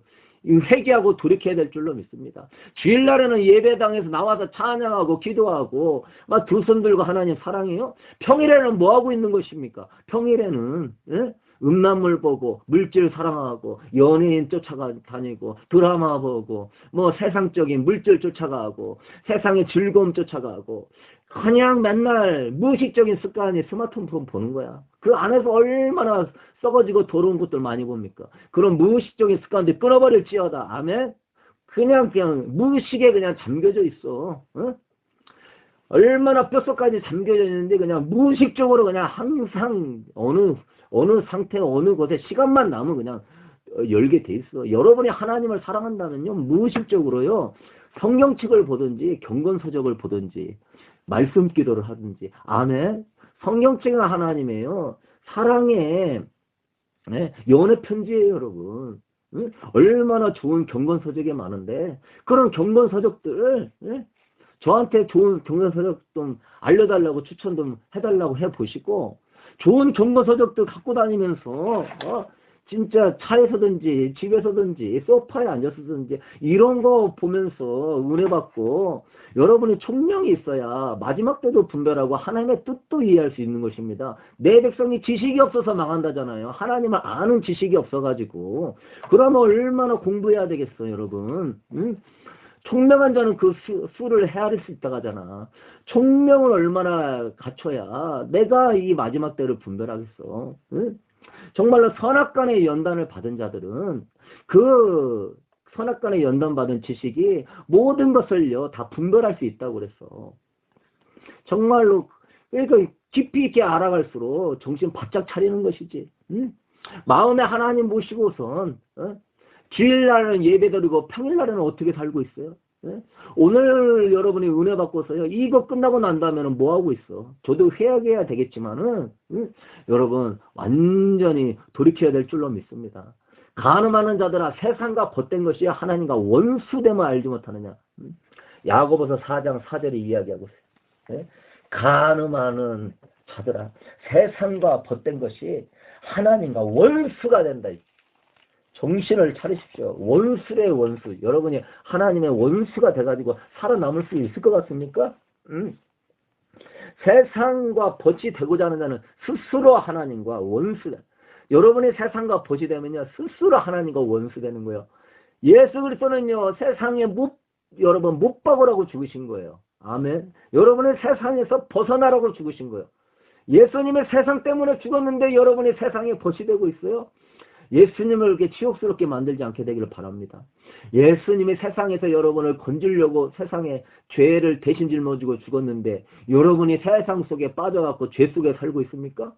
회개하고 돌이켜야 될 줄로 믿습니다. 주일날에는 예배당에서 나와서 찬양하고 기도하고 막 두 손 들고 하나님 사랑해요. 평일에는 뭐 하고 있는 것입니까? 평일에는 음란물 보고 물질 사랑하고 연예인 쫓아다니고 드라마 보고 뭐 세상적인 물질 쫓아가고 세상의 즐거움 쫓아가고 그냥 맨날 무의식적인 습관이 스마트폰 보는 거야. 그 안에서 얼마나 썩어지고 더러운 것들 많이 봅니까? 그런 무의식적인 습관들 끊어버릴지어다. 아멘? 그냥 무의식에 그냥 잠겨져 있어. 어? 얼마나 뼛속까지 잠겨져 있는데 그냥 무의식적으로 그냥 항상 어느 상태 어느 곳에 시간만 남으면 그냥 열게 돼 있어. 여러분이 하나님을 사랑한다면요 무의식적으로요 성경책을 보든지 경건서적을 보든지 말씀 기도를 하든지 아멘. 성경책은 하나님이에요. 사랑의 영혼의 편지예요, 여러분. 응? 얼마나 좋은 경건서적이 많은데 그런 경건서적들 저한테 좋은 경건서적 좀 알려달라고 추천 좀 해달라고 해보시고 좋은 경건서적들 갖고 다니면서 진짜 차에서든지 집에서든지 소파에 앉아서든지 이런 거 보면서 은혜 받고 여러분이 총명이 있어야 마지막 때도 분별하고 하나님의 뜻도 이해할 수 있는 것입니다. 내 백성이 지식이 없어서 망한다잖아요. 하나님을 아는 지식이 없어가지고. 그러면 얼마나 공부해야 되겠어요, 여러분. 응? 총명한 자는 그 수를 헤아릴 수 있다고 하잖아. 총명을 얼마나 갖춰야 내가 이 마지막 때를 분별하겠어. 응? 정말로 선악간의 연단을 받은 자들은 그 선악간의 연단 받은 지식이 모든 것을요 다 분별할 수 있다고 그랬어. 정말로 그러니까 깊이 있게 알아갈수록 정신 바짝 차리는 것이지. 응? 마음에 하나님 모시고선 주일날은 예배드리고 평일날에는 어떻게 살고 있어요? 예? 오늘 여러분이 은혜 받고서요 이거 끝나고 난 다음에는 뭐 하고 있어? 저도 회개해야 되겠지만은 여러분 완전히 돌이켜야 될 줄로 믿습니다. 간음하는 자들아 세상과 벗된 것이 하나님과 원수됨을 알지 못하느냐. 야고보서 4장 4절에 이야기하고 있어요. 예? 간음하는 자들아 세상과 벗된 것이 하나님과 원수가 된다. 정신을 차리십시오. 원수의 원수. 여러분이 하나님의 원수가 돼가지고 살아남을 수 있을 것 같습니까? 세상과 벗이 되고자 하는 자는 스스로 하나님과 원수다. 여러분이 세상과 벗이 되면요 스스로 하나님과 원수 되는 거예요. 예수 그리스도는요 세상에 여러분 못 박으라고 죽으신 거예요. 아멘. 여러분은 세상에서 벗어나라고 죽으신 거예요. 예수님의 세상 때문에 죽었는데 여러분이 세상에 벗이 되고 있어요. 예수님을 이렇게 치욕스럽게 만들지 않게 되기를 바랍니다. 예수님이 세상에서 여러분을 건지려고 세상에 죄를 대신 짊어지고 죽었는데 여러분이 세상 속에 빠져갖고 죄 속에 살고 있습니까?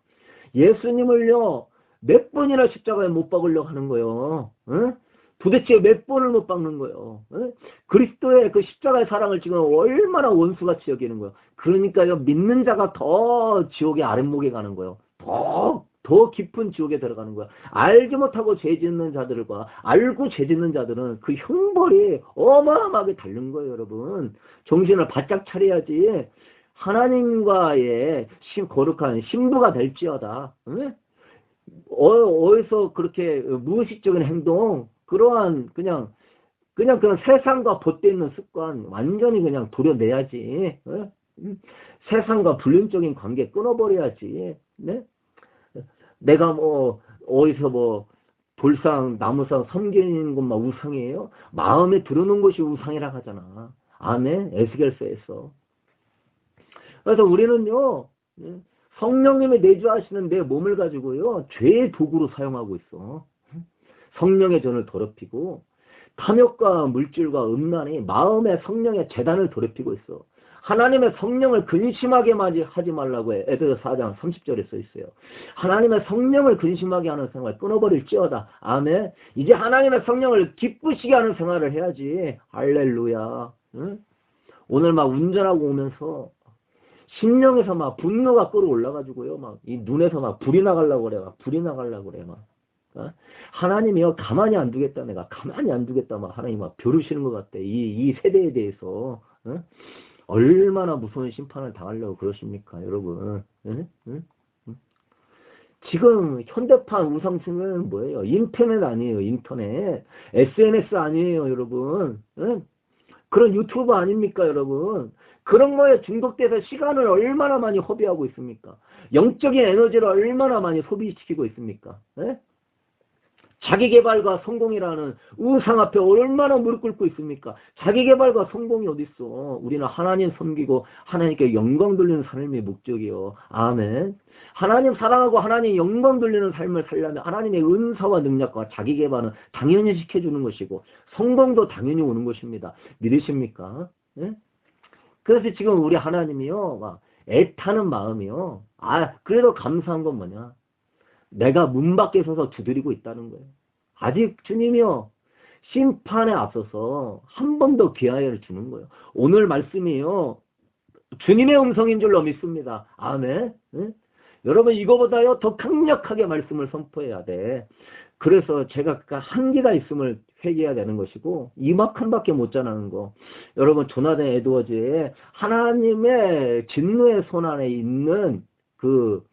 예수님을요 몇 번이나 십자가에 못 박으려고 하는 거예요. 응? 도대체 몇 번을 못 박는 거예요. 응? 그리스도의 그 십자가의 사랑을 지금 얼마나 원수같이 여기는 거예요. 그러니까요 믿는 자가 더 지옥의 아랫목에 가는 거예요. 더 깊은 지옥에 들어가는 거야. 알지 못하고 죄 짓는 자들과 알고 죄 짓는 자들은 그 형벌이 어마어마하게 다른 거예요, 여러분. 정신을 바짝 차려야지 하나님과의 거룩한 신부가 될지어다. 응? 어디서 그렇게 무의식적인 행동, 그러한 그냥 그런 세상과 벗대 있는 습관 완전히 그냥 도려내야지. 응? 세상과 불륜적인 관계 끊어버려야지. 네? 내가 뭐 어디서 뭐 돌상 나무상 섬기는 것만 우상이에요? 마음에 들어놓은 것이 우상이라 하잖아. 아멘. 에스겔서에서. 그래서 우리는요 성령님이 내주하시는 내 몸을 가지고요 죄의 도구로 사용하고 있어. 성령의 전을 더럽히고 탐욕과 물질과 음란이 마음의 성령의 재단을 더럽히고 있어. 하나님의 성령을 근심하게 하지 말라고 해. 에베소 4장 30절에 써 있어요. 하나님의 성령을 근심하게 하는 생활 끊어버릴지어다. 아멘. 이제 하나님의 성령을 기쁘시게 하는 생활을 해야지. 할렐루야. 응? 오늘 막 운전하고 오면서 심령에서 막 분노가 끌어올라가지고요. 막 이 눈에서 막 불이 나가려고 그래. 막 불이 나가려고 그래. 막. 하나님이요 가만히 안 두겠다. 내가 가만히 안 두겠다. 막 하나님 막 벼르시는 것 같대. 이 세대에 대해서. 응? 얼마나 무서운 심판을 당하려고 그러십니까, 여러분? 응? 응? 응? 지금 현대판 우상승은 뭐예요? 인터넷 아니에요, 인터넷. SNS 아니에요, 여러분. 응? 그런 유튜브 아닙니까, 여러분? 그런 거에 중독돼서 시간을 얼마나 많이 허비하고 있습니까? 영적인 에너지를 얼마나 많이 소비시키고 있습니까? 응? 자기개발과 성공이라는 우상 앞에 얼마나 무릎 꿇고 있습니까? 자기개발과 성공이 어딨어. 우리는 하나님 섬기고 하나님께 영광 돌리는 삶이 목적이요. 아멘. 하나님 사랑하고 하나님 영광 돌리는 삶을 살려면 하나님의 은사와 능력과 자기개발은 당연히 시켜주는 것이고 성공도 당연히 오는 것입니다. 믿으십니까? 예? 그래서 지금 우리 하나님이요 막 애타는 마음이요. 그래도 감사한 건 뭐냐? 내가 문 밖에 서서 두드리고 있다는 거예요. 아직 주님이요 심판에 앞서서 한 번 더 기회를 주는 거예요. 오늘 말씀이요 주님의 음성인 줄로 믿습니다. 아멘. 응? 여러분 이거보다요 더 강력하게 말씀을 선포해야 돼. 그래서 제가 한계가 있음을 회개해야 되는 것이고 이만큼밖에 못 전하는 거. 여러분 조나단 에드워즈의 하나님의 진노의 손 안에 있는 그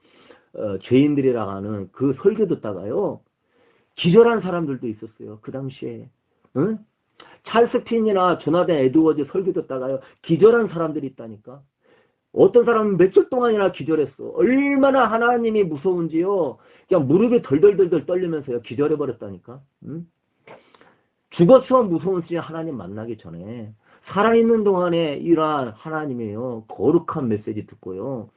죄인들이라 하는 그 설교 듣다가요 기절한 사람들도 있었어요. 그 당시에. 응? 찰스 핀이나 조나단 에드워즈 설교 듣다가요. 기절한 사람들이 있다니까. 어떤 사람은 며칠 동안이나 기절했어. 얼마나 하나님이 무서운지요. 그냥 무릎이 덜덜덜덜 떨리면서요. 기절해버렸다니까. 응? 죽었으면 무서운지 하나님 만나기 전에. 살아있는 동안에 이러한 하나님이요. 거룩한 메시지 듣고요.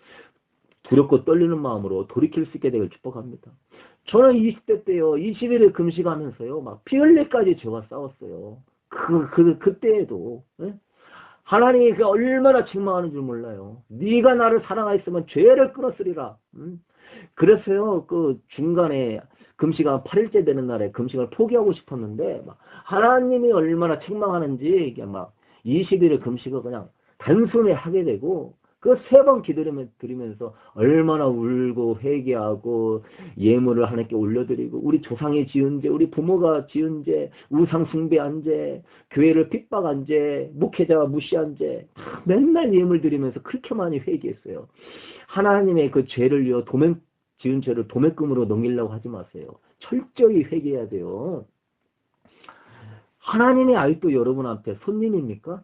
두렵고 떨리는 마음으로 돌이킬 수 있게 되길 축복합니다. 저는 20대 때요. 20일을 금식하면서요. 막 피 흘릴까지 저와 싸웠어요. 그때에도. 예? 하나님이 그 얼마나 책망하는 줄 몰라요. 네가 나를 사랑하였으면 죄를 끊었으리라. 그래서요. 그 중간에 금식한 8일째 되는 날에 금식을 포기하고 싶었는데 막 하나님이 얼마나 책망하는지 이게 막 20일을 금식을 그냥 단숨에 하게 되고 그 3번 기도드리면서 얼마나 울고 회개하고 예물을 하나님께 올려드리고 우리 조상이 지은 죄, 우리 부모가 지은 죄, 우상 숭배한 죄, 교회를 핍박한 죄, 목회자가 무시한 죄 맨날 예물 드리면서 그렇게 많이 회개했어요. 하나님의 그 죄를요 지은 죄를 도매금으로 넘기려고 하지 마세요. 철저히 회개해야 돼요. 하나님이 아직도 여러분한테 손님입니까?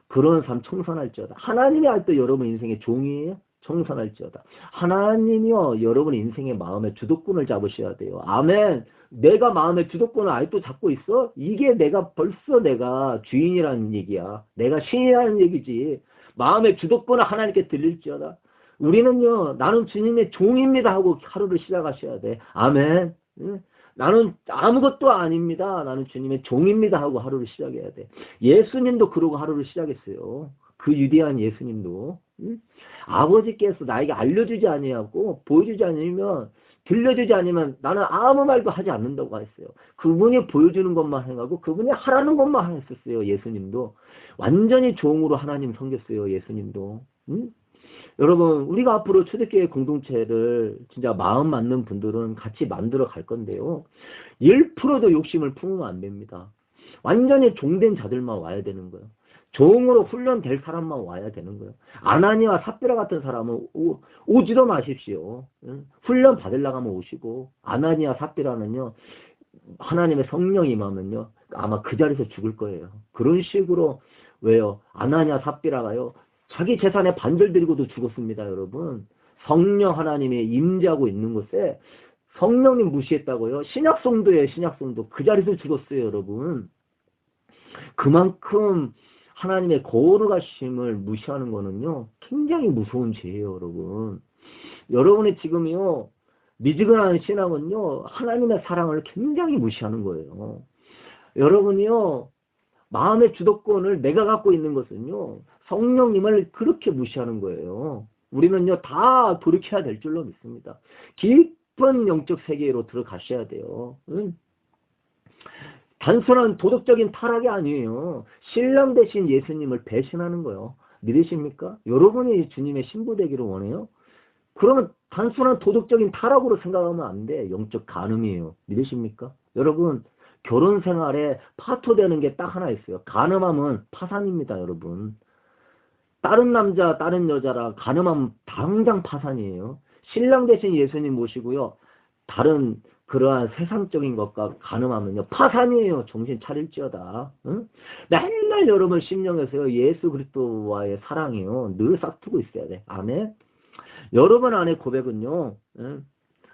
그런 삶 청산할지어다. 하나님이 아직도 여러분 인생의 종이에요? 청산할지어다. 하나님이요 여러분 인생의 마음의 주도권을 잡으셔야 돼요. 아멘. 내가 마음의 주도권을 아직도 잡고 있어? 이게 벌써 내가 주인이라는 얘기야. 내가 신이라는 얘기지. 마음의 주도권을 하나님께 드릴지어다. 우리는요 나는 주님의 종입니다 하고 하루를 시작하셔야 돼. 아멘. 나는 아무것도 아닙니다. 나는 주님의 종입니다 하고 하루를 시작해야 돼. 예수님도 그러고 하루를 시작했어요. 그 위대한 예수님도. 아버지께서 나에게 알려주지 아니하고 보여주지 않으면 들려주지 않으면 나는 아무 말도 하지 않는다고 했어요. 그분이 보여주는 것만 행하고 그분이 하라는 것만 했었어요. 예수님도. 완전히 종으로 하나님 섬겼어요. 예수님도. 여러분 우리가 앞으로 초대교회 공동체를 진짜 마음 맞는 분들은 같이 만들어 갈 건데요. 1%도 욕심을 품으면 안 됩니다. 완전히 종된 자들만 와야 되는 거예요. 종으로 훈련될 사람만 와야 되는 거예요. 아나니와 삽비라 같은 사람은 오지도 마십시오. 훈련 받으려고 하면 오시고 아나니와 삽비라는요. 하나님의 성령이 임하면요. 아마 그 자리에서 죽을 거예요. 그런 식으로 왜요? 아나니아 삽비라가요. 자기 재산에 반절 드리고도 죽었습니다. 여러분. 성령 하나님이 임재하고 있는 곳에 성령님 무시했다고요. 신약성도예요. 신약성도. 그 자리에서 죽었어요. 여러분. 그만큼 하나님의 거룩하심을 무시하는 거는요. 굉장히 무서운 죄예요. 여러분. 여러분이 지금요. 미지근한 신앙은요. 하나님의 사랑을 굉장히 무시하는 거예요. 여러분이요. 마음의 주도권을 내가 갖고 있는 것은요. 성령님을 그렇게 무시하는 거예요. 우리는요. 다 돌이켜야 될 줄로 믿습니다. 깊은 영적 세계로 들어가셔야 돼요. 단순한 도덕적인 타락이 아니에요. 신랑 대신 예수님을 배신하는 거예요. 믿으십니까? 여러분이 주님의 신부 되기를 원해요? 그러면 단순한 도덕적인 타락으로 생각하면 안 돼. 영적 간음이에요. 믿으십니까? 여러분 결혼 생활에 파토되는 게 딱 하나 있어요. 간음하면 파산입니다. 여러분. 다른 남자 다른 여자랑 간음하면 당장 파산이에요. 신랑 대신 예수님 모시고요. 다른 그러한 세상적인 것과 간음하면요. 파산이에요. 정신 차릴지어다. 응? 맨날 여러분 심령에서요. 예수 그리스도와의 사랑이요. 늘 싹트고 있어야 돼. 아멘. 여러분 안에 고백은요. 응?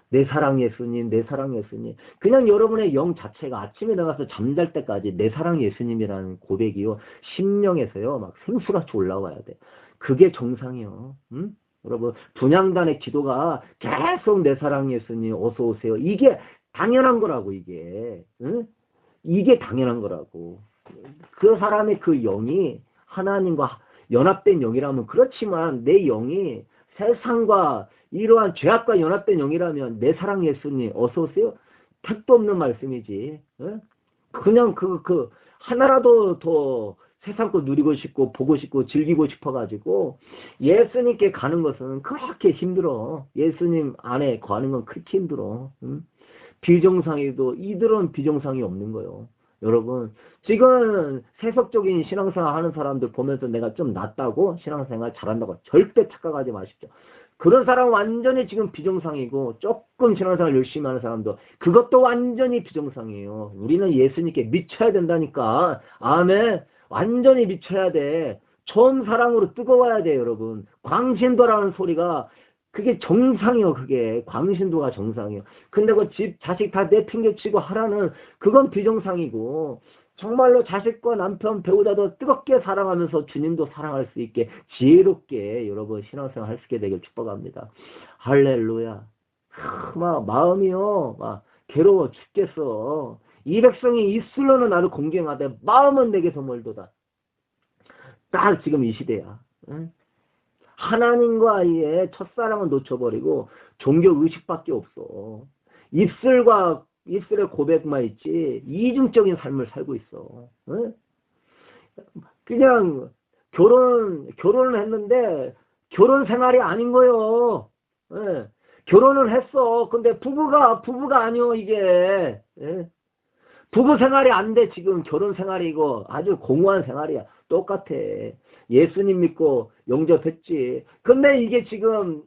내 사랑 예수님, 내 사랑 예수님. 그냥 여러분의 영 자체가 아침에 나가서 잠잘 때까지 내 사랑 예수님이라는 고백이요. 심령에서요. 막 생수같이 올라와야 돼. 그게 정상이요. 응? 여러분 분향단의 기도가 계속 내 사랑 예수님 어서 오세요. 이게 당연한 거라고 이게. 응? 이게 당연한 거라고. 그 사람의 그 영이 하나님과 연합된 영이라면 그렇지만 내 영이 세상과 이러한 죄악과 연합된 영이라면 내 사랑 예수님 어서 오세요. 택도 없는 말씀이지. 응? 그냥 하나라도 더 세상 거 누리고 싶고 보고 싶고 즐기고 싶어가지고 예수님께 가는 것은 그렇게 힘들어. 예수님 안에 가는 건 그렇게 힘들어. 응? 비정상이도 이들은 비정상이 없는 거예요. 여러분 지금 세속적인 신앙생활 하는 사람들 보면서 내가 좀 낫다고 신앙생활 잘한다고 절대 착각하지 마십시오. 그런 사람은 완전히 지금 비정상이고, 조금 신앙생활 열심히 하는 사람도 그것도 완전히 비정상이에요. 우리는 예수님께 미쳐야 된다니까. 아멘. 완전히 미쳐야 돼. 처음 사랑으로 뜨거워야 돼, 여러분. 광신도라는 소리가 그게 정상이요. 그게 광신도가 정상이요. 근데 그 집 자식 다 내팽개치고 하라는 그건 비정상이고, 정말로 자식과 남편 배우자도 뜨겁게 사랑하면서 주님도 사랑할 수 있게 지혜롭게 여러분 신앙생활 할 수 있게 되길 축복합니다. 할렐루야. 막 마음이요 막 괴로워 죽겠어. 이 백성이 입술로는 나를 공경하되 마음은 내게서 멀도다. 딱 지금 이 시대야. 응? 하나님과의 첫사랑을 놓쳐버리고 종교 의식밖에 없어. 입술의 고백만 있지 이중적인 삶을 살고 있어. 응? 그냥 결혼을 했는데 결혼 생활이 아닌 거요. 예. 결혼을 했어. 근데 부부가 아니요 이게. 예. 부부 생활이 안 돼. 지금 결혼 생활이고 아주 공허한 생활이야. 똑같아. 예수님 믿고 영접했지. 근데 이게 지금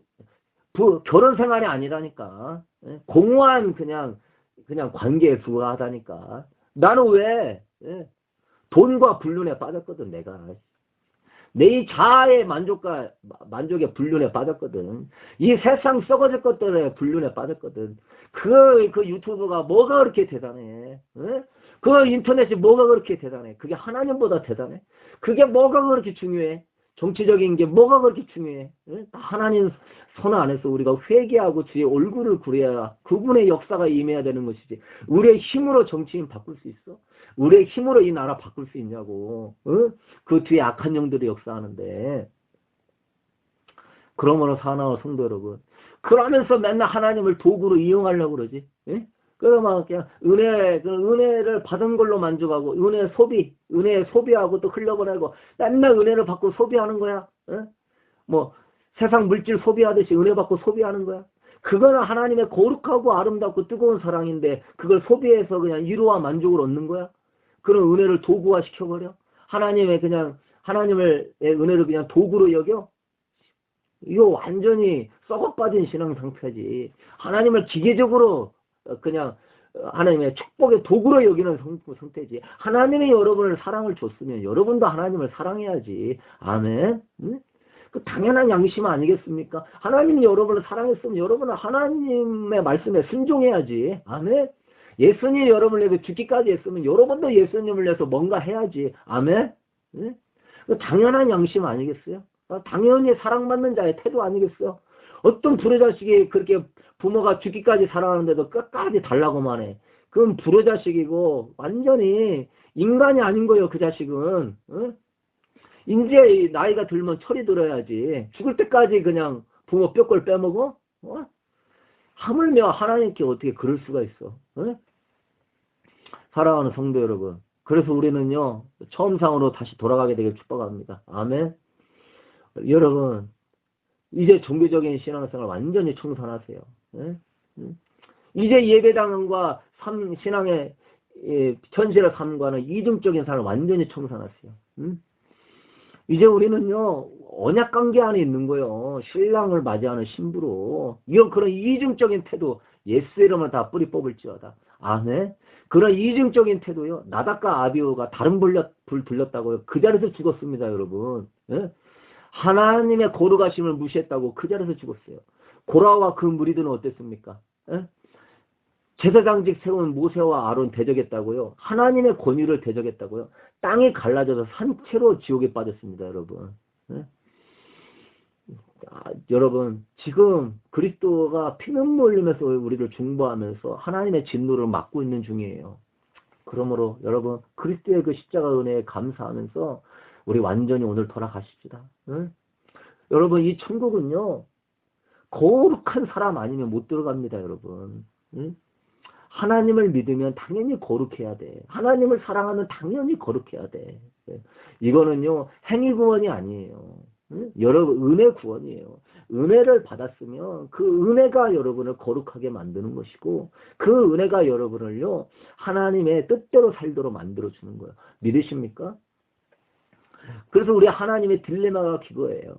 결혼 생활이 아니라니까. 예? 공허한 그냥 관계에 불과하다니까. 나는 왜 돈과 불륜에 빠졌거든. 내가 내 자아의 만족에 불륜에 빠졌거든. 이 세상 썩어질 것들에 불륜에 빠졌거든. 그 유튜브가 뭐가 그렇게 대단해? 에? 그 인터넷이 뭐가 그렇게 대단해? 그게 하나님보다 대단해? 그게 뭐가 그렇게 중요해? 정치적인 게 뭐가 그렇게 중요해? 에? 하나님 손 안에서 우리가 회개하고 주의 얼굴을 구해야 그분의 역사가 임해야 되는 것이지. 우리의 힘으로 정치인 바꿀 수 있어? 우리의 힘으로 이 나라 바꿀 수 있냐고. 어? 그 뒤에 악한 영들이 역사하는데. 그러므로 사나운 성도 여러분. 그러면서 맨날 하나님을 도구로 이용하려고 그러지. 예? 그러면 그냥 은혜를 받은 걸로 만족하고, 은혜 소비하고 또 흘려보내고, 맨날 은혜를 받고 소비하는 거야. 예? 뭐, 세상 물질 소비하듯이 은혜 받고 소비하는 거야. 그거는 하나님의 거룩하고 아름답고 뜨거운 사랑인데, 그걸 소비해서 그냥 위로와 만족을 얻는 거야. 그런 은혜를 도구화 시켜버려. 하나님의 은혜를 그냥 도구로 여겨. 이거 완전히 썩어빠진 신앙 상태지. 하나님을 기계적으로 그냥 하나님의 축복의 도구로 여기는 상태지. 하나님이 여러분을 사랑을 줬으면 여러분도 하나님을 사랑해야지. 아멘. 응? 그 당연한 양심 아니겠습니까? 하나님이 여러분을 사랑했으면 여러분은 하나님의 말씀에 순종해야지. 아멘. 예수님이 여러분을 위해서 죽기까지 했으면 여러분도 예수님을 위해서 뭔가 해야지. 아멘. 응? 그 당연한 양심 아니겠어요? 당연히 사랑받는 자의 태도 아니겠어? 어떤 불효자식이 그렇게 부모가 죽기까지 사랑하는데도 끝까지 달라고만 해. 그건 불효자식이고 완전히 인간이 아닌 거예요. 그 자식은. 어? 이제 나이가 들면 철이 들어야지. 죽을 때까지 그냥 부모 뼈골 빼먹어? 어? 하물며 하나님께 어떻게 그럴 수가 있어? 어? 사랑하는 성도 여러분. 그래서 우리는요. 처음상으로 다시 돌아가게 되길 축복합니다. 아멘. 여러분 이제 종교적인 신앙생활 완전히 청산하세요. 예? 이제 예배당과 신앙의 현실의 삶과는 이중적인 삶을 완전히 청산하세요. 이제 우리는요 언약관계 안에 있는 거예요. 신랑을 맞이하는 신부로. 이런 그런 이중적인 태도 예수 이름을 다 뿌리 뽑을지어다. 아멘. 그런 이중적인 태도요. 나답과 아비후가 다른 불 들렸다고요. 그 자리에서 죽었습니다, 여러분. 예? 하나님의 거룩하심을 무시했다고 그 자리에서 죽었어요. 고라와 그 무리들은 어땠습니까? 에? 제사장직 세운 모세와 아론 대적했다고요. 하나님의 권위를 대적했다고요. 땅이 갈라져서 산채로 지옥에 빠졌습니다, 여러분. 에? 여러분 지금 그리스도가 피눈물 흘리면서 우리를 중보하면서 하나님의 진노를 막고 있는 중이에요. 그러므로 여러분 그리스도의 그 십자가 은혜에 감사하면서 우리 완전히 오늘 돌아가십시다. 응? 여러분 이 천국은요 거룩한 사람 아니면 못 들어갑니다. 여러분. 응? 하나님을 믿으면 당연히 거룩해야 돼. 하나님을 사랑하면 당연히 거룩해야 돼. 이거는요 행위 구원이 아니에요. 응? 여러분 은혜 구원이에요. 은혜를 받았으면 그 은혜가 여러분을 거룩하게 만드는 것이고 그 은혜가 여러분을요 하나님의 뜻대로 살도록 만들어주는 거예요. 믿으십니까? 그래서 우리 하나님의 딜레마가 그거예요.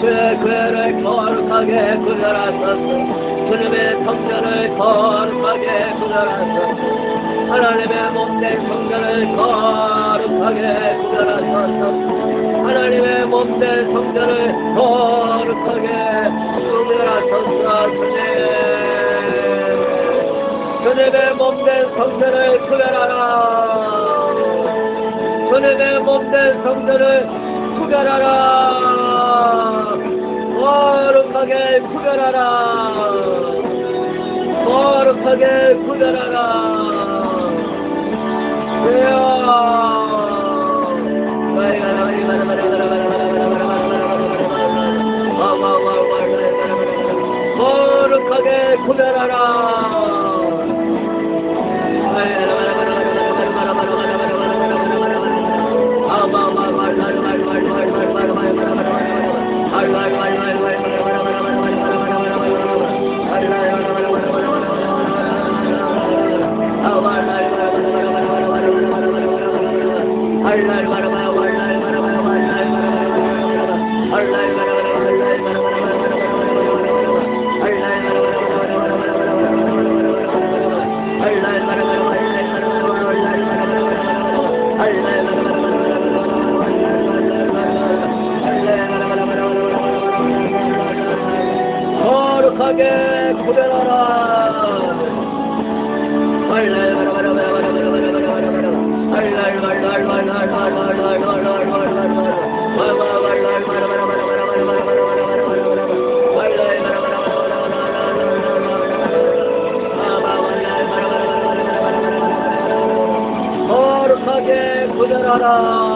주의 교회를 거룩하게 구별하소서. 주님의 성전을 거룩하게 구별하소서. 하나님의 몸된 성전을 거룩하게 구별하소서. 하나님의 몸된 성전을 거룩하게 구별하소서. 주님의 몸된 성전을 구별하라. 주님의 몸된 성전을 구별하라. 거룩하게 구별하라. 거룩하게 구별하라. 거룩하게 구별하라. 거룩하게 구별하라. 거룩하게 구별하라.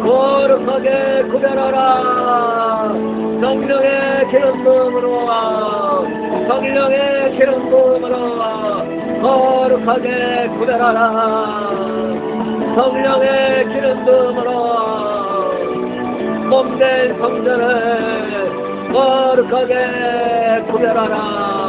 거룩하게 구별하라. 성령의 기름 부음으로 성령의 기름 부음으로 거룩하게 구별하라. 성령의 기름 부음으로 몸된 성전을 거룩하게 구별하라.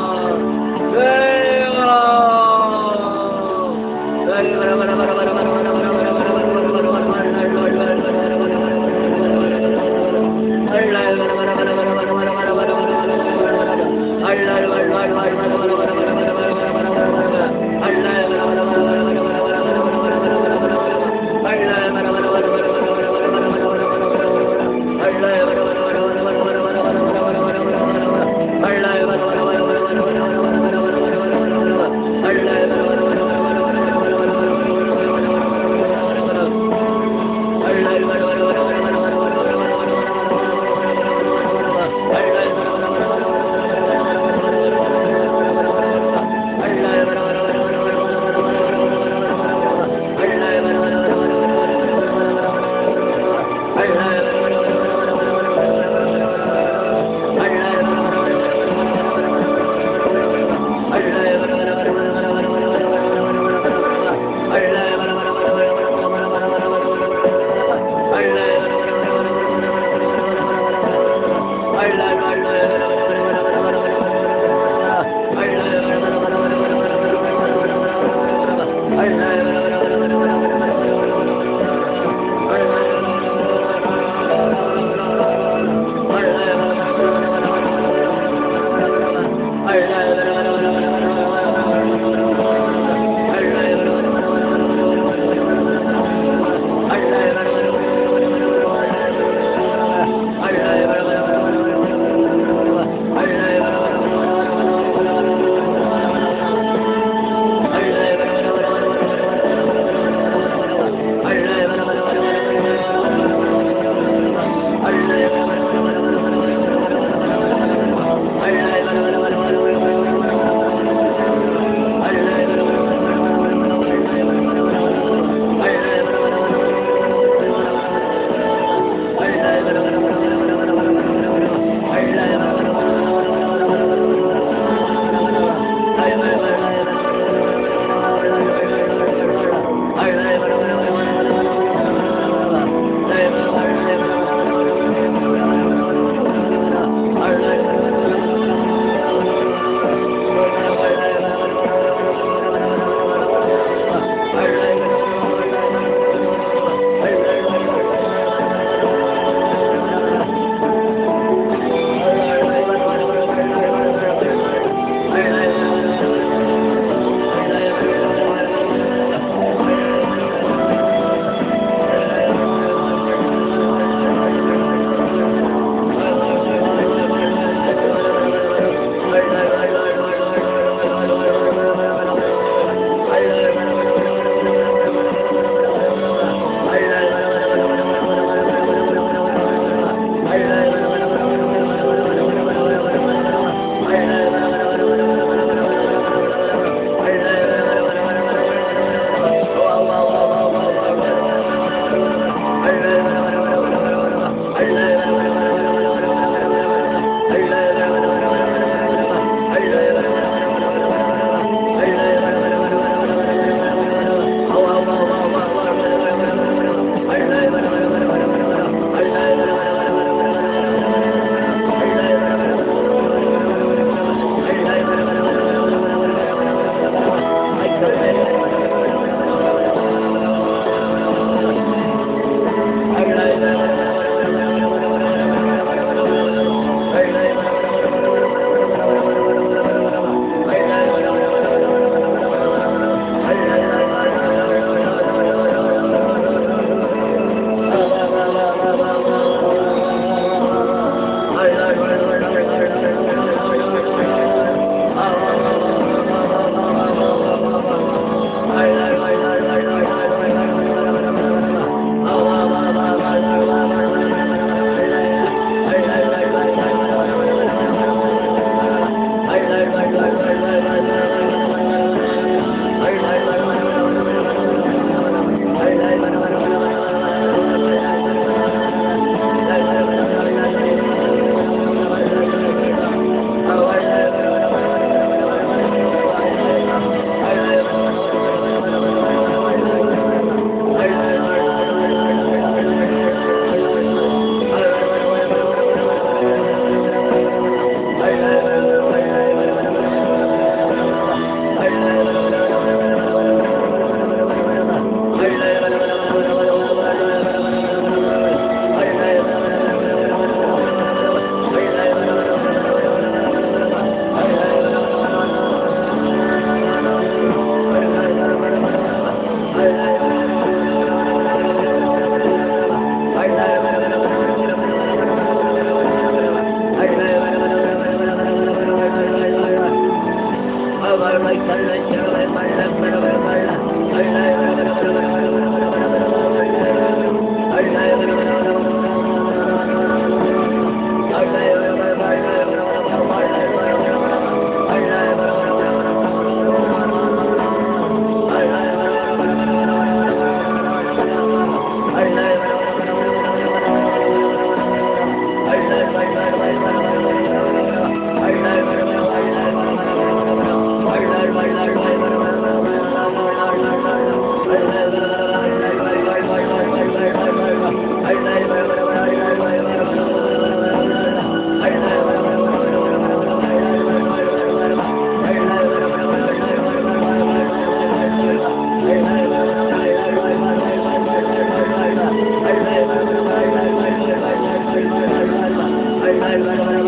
Bye.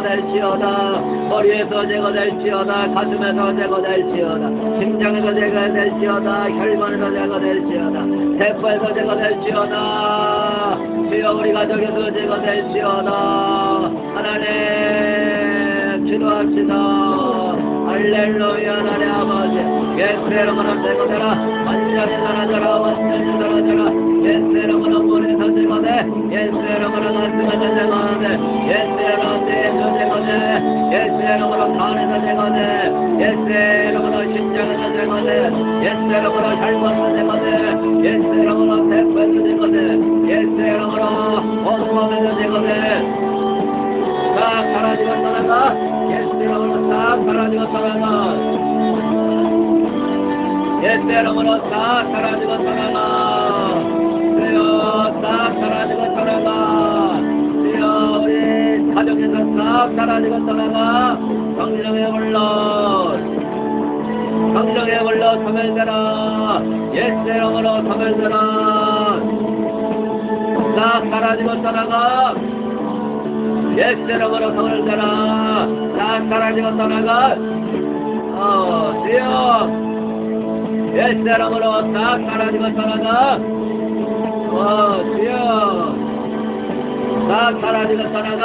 제거될지어다. 머리에서 제거될지어다. 가슴에서 제거될지어다. 심장에서 제거될지어다. 혈관에서 제거될지어다. 세포에서 제거될지어다. 주여 우리 가족에서 제거될지어다. 하나님 기도합시다. 할렐루야. 하나님 아버지 예수이름으로 제거되라. 완전히 사라져라. 완전히 사라져라. 예수이름으로 머리에서 제거돼. 예수이름으로 가슴에서 제거돼. 예수이름으로 뇌에서 제거돼. 예수이름으로 간에서 제거돼. 예수이름으로 심장에서 제거돼. 예수이름으로 혈관에서 제거돼. 예수이름으로 세포에서 제거돼. 예수이름으로 온몸에서 제거돼. 싹 사라지고 떠나가. 예수이름으로 싹 사라지고 떠나가. 예수이름으로 싹 사라지고 떠나가. 주여 싹 사라지고 떠나가. 주여 우리 가정에서 싹 사라지고 떠나가. 성령의 불러 성령의 불러 소멸되라. 예수이름으로 소멸되라. 싹 사라지고 떠나가. 예수이름으로 소멸되라. 싹 사라지고 떠나가. 주여 예수이름으로 싹 사라지고 떠나가. 주여 싹 사라지고 떠나가.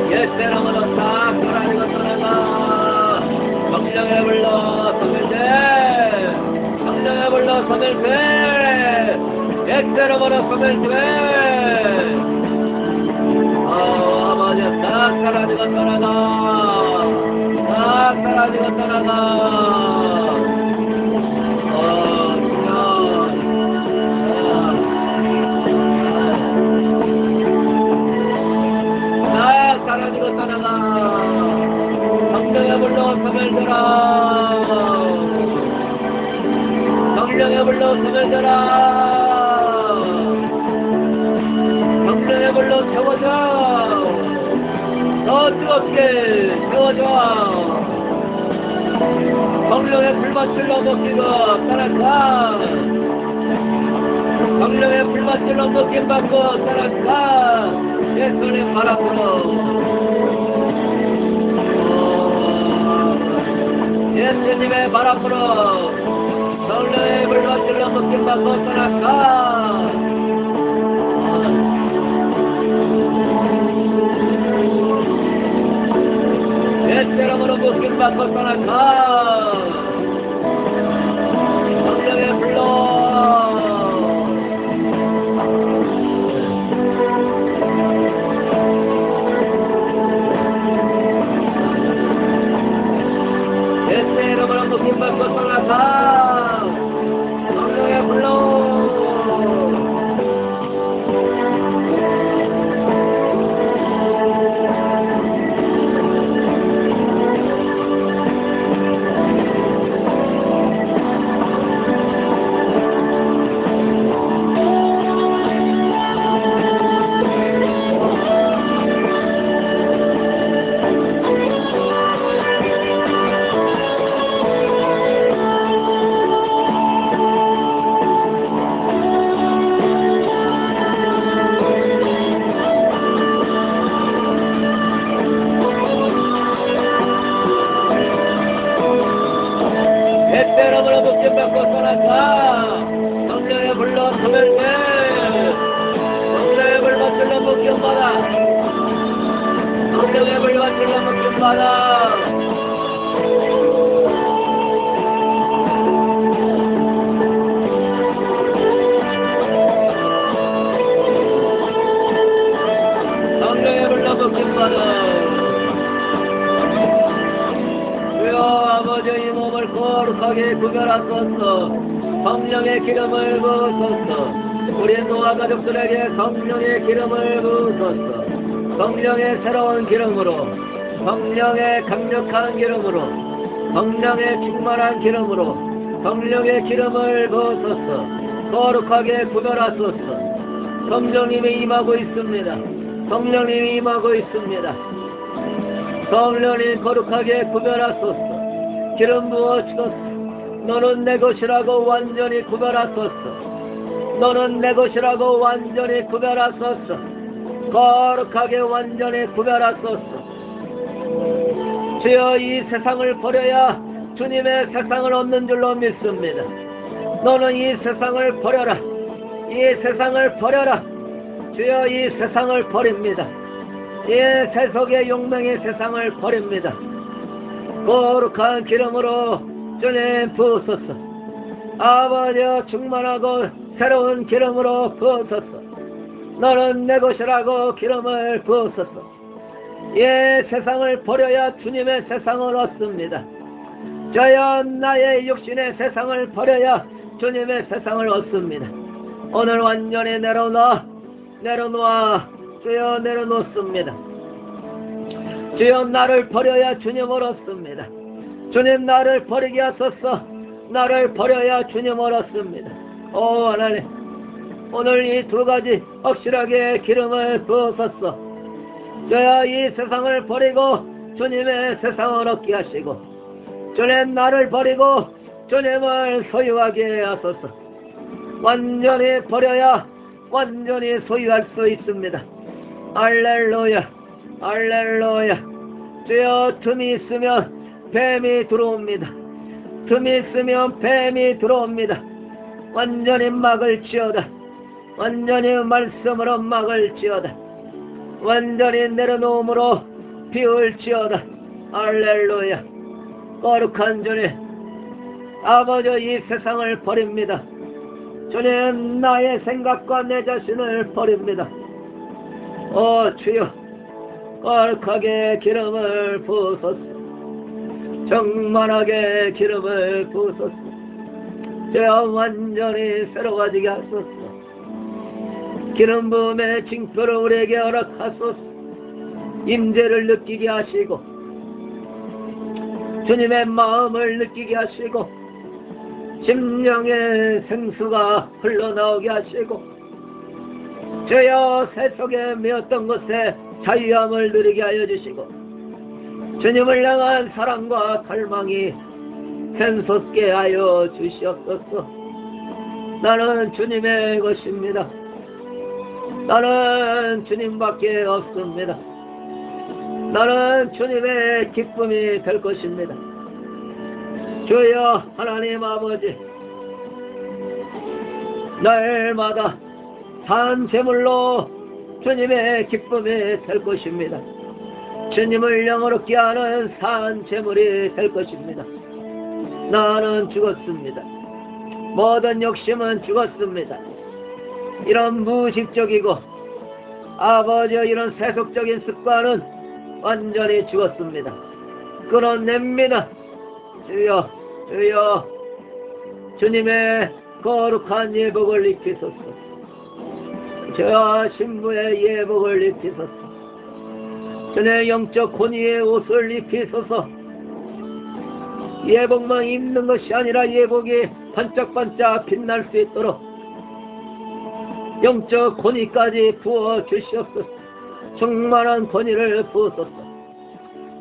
예수이름으로 싹 사라지고 떠나가. 성령의 불러 소멸돼. 성령의 불러 소멸돼. 예수이름으로 소멸돼. 아버지 싹 사라지고 떠나가. 싹 사라지고 떠나가. 싹 사라지고 떠나가. 성령의 불러 소멸되라. 성령의 불러 소멸되라. 성령의 불러 채워줘. 더 뜨겁게 채워줘. 성령의 불맛질러 먹기가 따라가. 성령의 불맛질러 먹기 받고 따라가. 예수님 발 앞으로. 예수님의 발 앞으로. 성령의 불맛질러 먹기 받고 따라가. 예수이름으로 묶임 받고 떠나가. 성령의 불러. 예수이름으로 묶임 받고 떠나가. 성령의 불러. 예수이름으로 묶임 받고 떠나가. 성령의 불러 소멸돼. 성령의 불러 질러 묶임 받아. 성령의 불러 질러 묶임 받아. 성령의 불러 묶임 받아. 주여 아버지 이 몸을 거룩하게 구별하소서. 성령의 기름을 부으소서. 우리 노아 가족들에게 성령의 기름을 부으소서. 성령의 새로운 기름으로, 성령의 강력한 기름으로, 성령의 충만한 기름으로 성령의 기름을 부으소서. 거룩하게 구별하소서. 성령님이 임하고 있습니다. 성령님이 임하고 있습니다. 성령님 거룩하게 구별하소서. 기름 부어주소서. 너는 내 것이라고 완전히 구별하소서. 너는 내 것이라고 완전히 구별하소서. 거룩하게 완전히 구별하소서. 주여, 이 세상을 버려야 주님의 세상을 얻는 줄로 믿습니다. 너는 이 세상을 버려라. 이 세상을 버려라. 주여, 이 세상을 버립니다. 이 세속의 용맹의 세상을 버립니다. 거룩한 기름으로 주님 부으소서. 아버지여, 충만하고 새로운 기름으로 부으소서. 너는 내 것이라고 기름을 부으소서. 이 세상을 버려야 주님의 세상을 얻습니다. 저여, 나의 육신의 세상을 버려야 주님의 세상을 얻습니다. 오늘 완전히 내려놓아 주여, 내려놓습니다. 주여, 나를 버려야 주님을 얻습니다. 주님, 나를 버리게 하소서. 나를 버려야 주님을 얻습니다. 오 하나님, 오늘 이 두 가지 확실하게 기름을 부으소서. 저야, 이 세상을 버리고 주님의 세상을 얻게 하시고, 주님, 나를 버리고 주님을 소유하게 하소서. 완전히 버려야 완전히 소유할 수 있습니다. 할렐루야, 할렐루야. 주여, 틈이 있으면 뱀이 들어옵니다. 틈이 있으면 뱀이 들어옵니다. 완전히 막을 지어다. 완전히 말씀으로 막을 지어다. 완전히 내려놓음으로 비울 지어다. 할렐루야. 거룩한 주님, 아버지, 이 세상을 버립니다. 주님, 나의 생각과 내 자신을 버립니다. 오 주여, 거룩하게 기름을 부으소서. 충만하게 기름을 부으소서. 주여, 완전히 새로워지게 하소서. 기름 부음의 징표를 우리에게 허락하소서. 임재를 느끼게 하시고, 주님의 마음을 느끼게 하시고, 심령의 생수가 흘러나오게 하시고, 주여, 세속에 메었던 것에 자유함을 누리게 하여 주시고, 주님을 향한 사랑과 갈망이 샘솟게 하여 주시옵소서. 나는 주님의 것입니다. 나는 주님밖에 없습니다. 나는 주님의 기쁨이 될 것입니다. 주여, 하나님 아버지, 날마다 산 제물로 주님의 기쁨이 될 것입니다. 주님을 영원롭게 하는 산 제물이 될 것입니다. 나는 죽었습니다. 모든 욕심은 죽었습니다. 이런 무의식적이고 아버지, 이런 세속적인 습관은 완전히 죽었습니다. 끊어냅니다. 주여, 주여, 주님의 거룩한 예복을 입히소서. 저 신부의 예복을 입히소서. 주님의 영적 권위의 옷을 입히소서. 예복만 입는 것이 아니라 예복이 반짝반짝 빛날 수 있도록 영적 권위까지 부어 주시옵소서. 충만한 권위를 부으소서.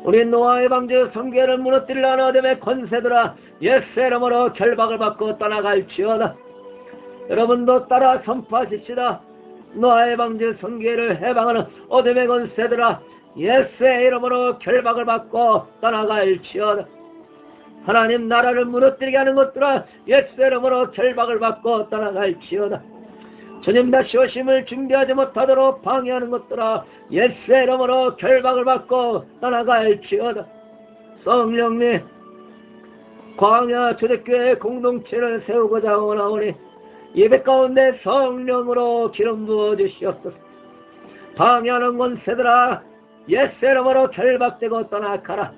우리 노아의 방주 성계를 무너뜨릴 하나됨의 권세들아, 예수의 이름으로 결박을 받고 떠나갈지어다. 여러분도 따라 선포하십시다. 노아의 방주 성계를 해방하는 어둠의 권세들아, 예수의 이름으로 결박을 받고 떠나갈지어다. 하나님 나라를 무너뜨리게 하는 것들아, 예수의 이름으로 결박을 받고 떠나갈지어다. 주님 다시 오심을 준비하지 못하도록 방해하는 것들아, 예수의 이름으로 결박을 받고 떠나갈지어다. 성령님, 광야 초대교회 공동체를 세우고자 원하오니 예배 가운데 성령으로 기름 부어 주시옵소서. 방해하는 권세들아, 예수의 이름으로 결박되고 떠나가라.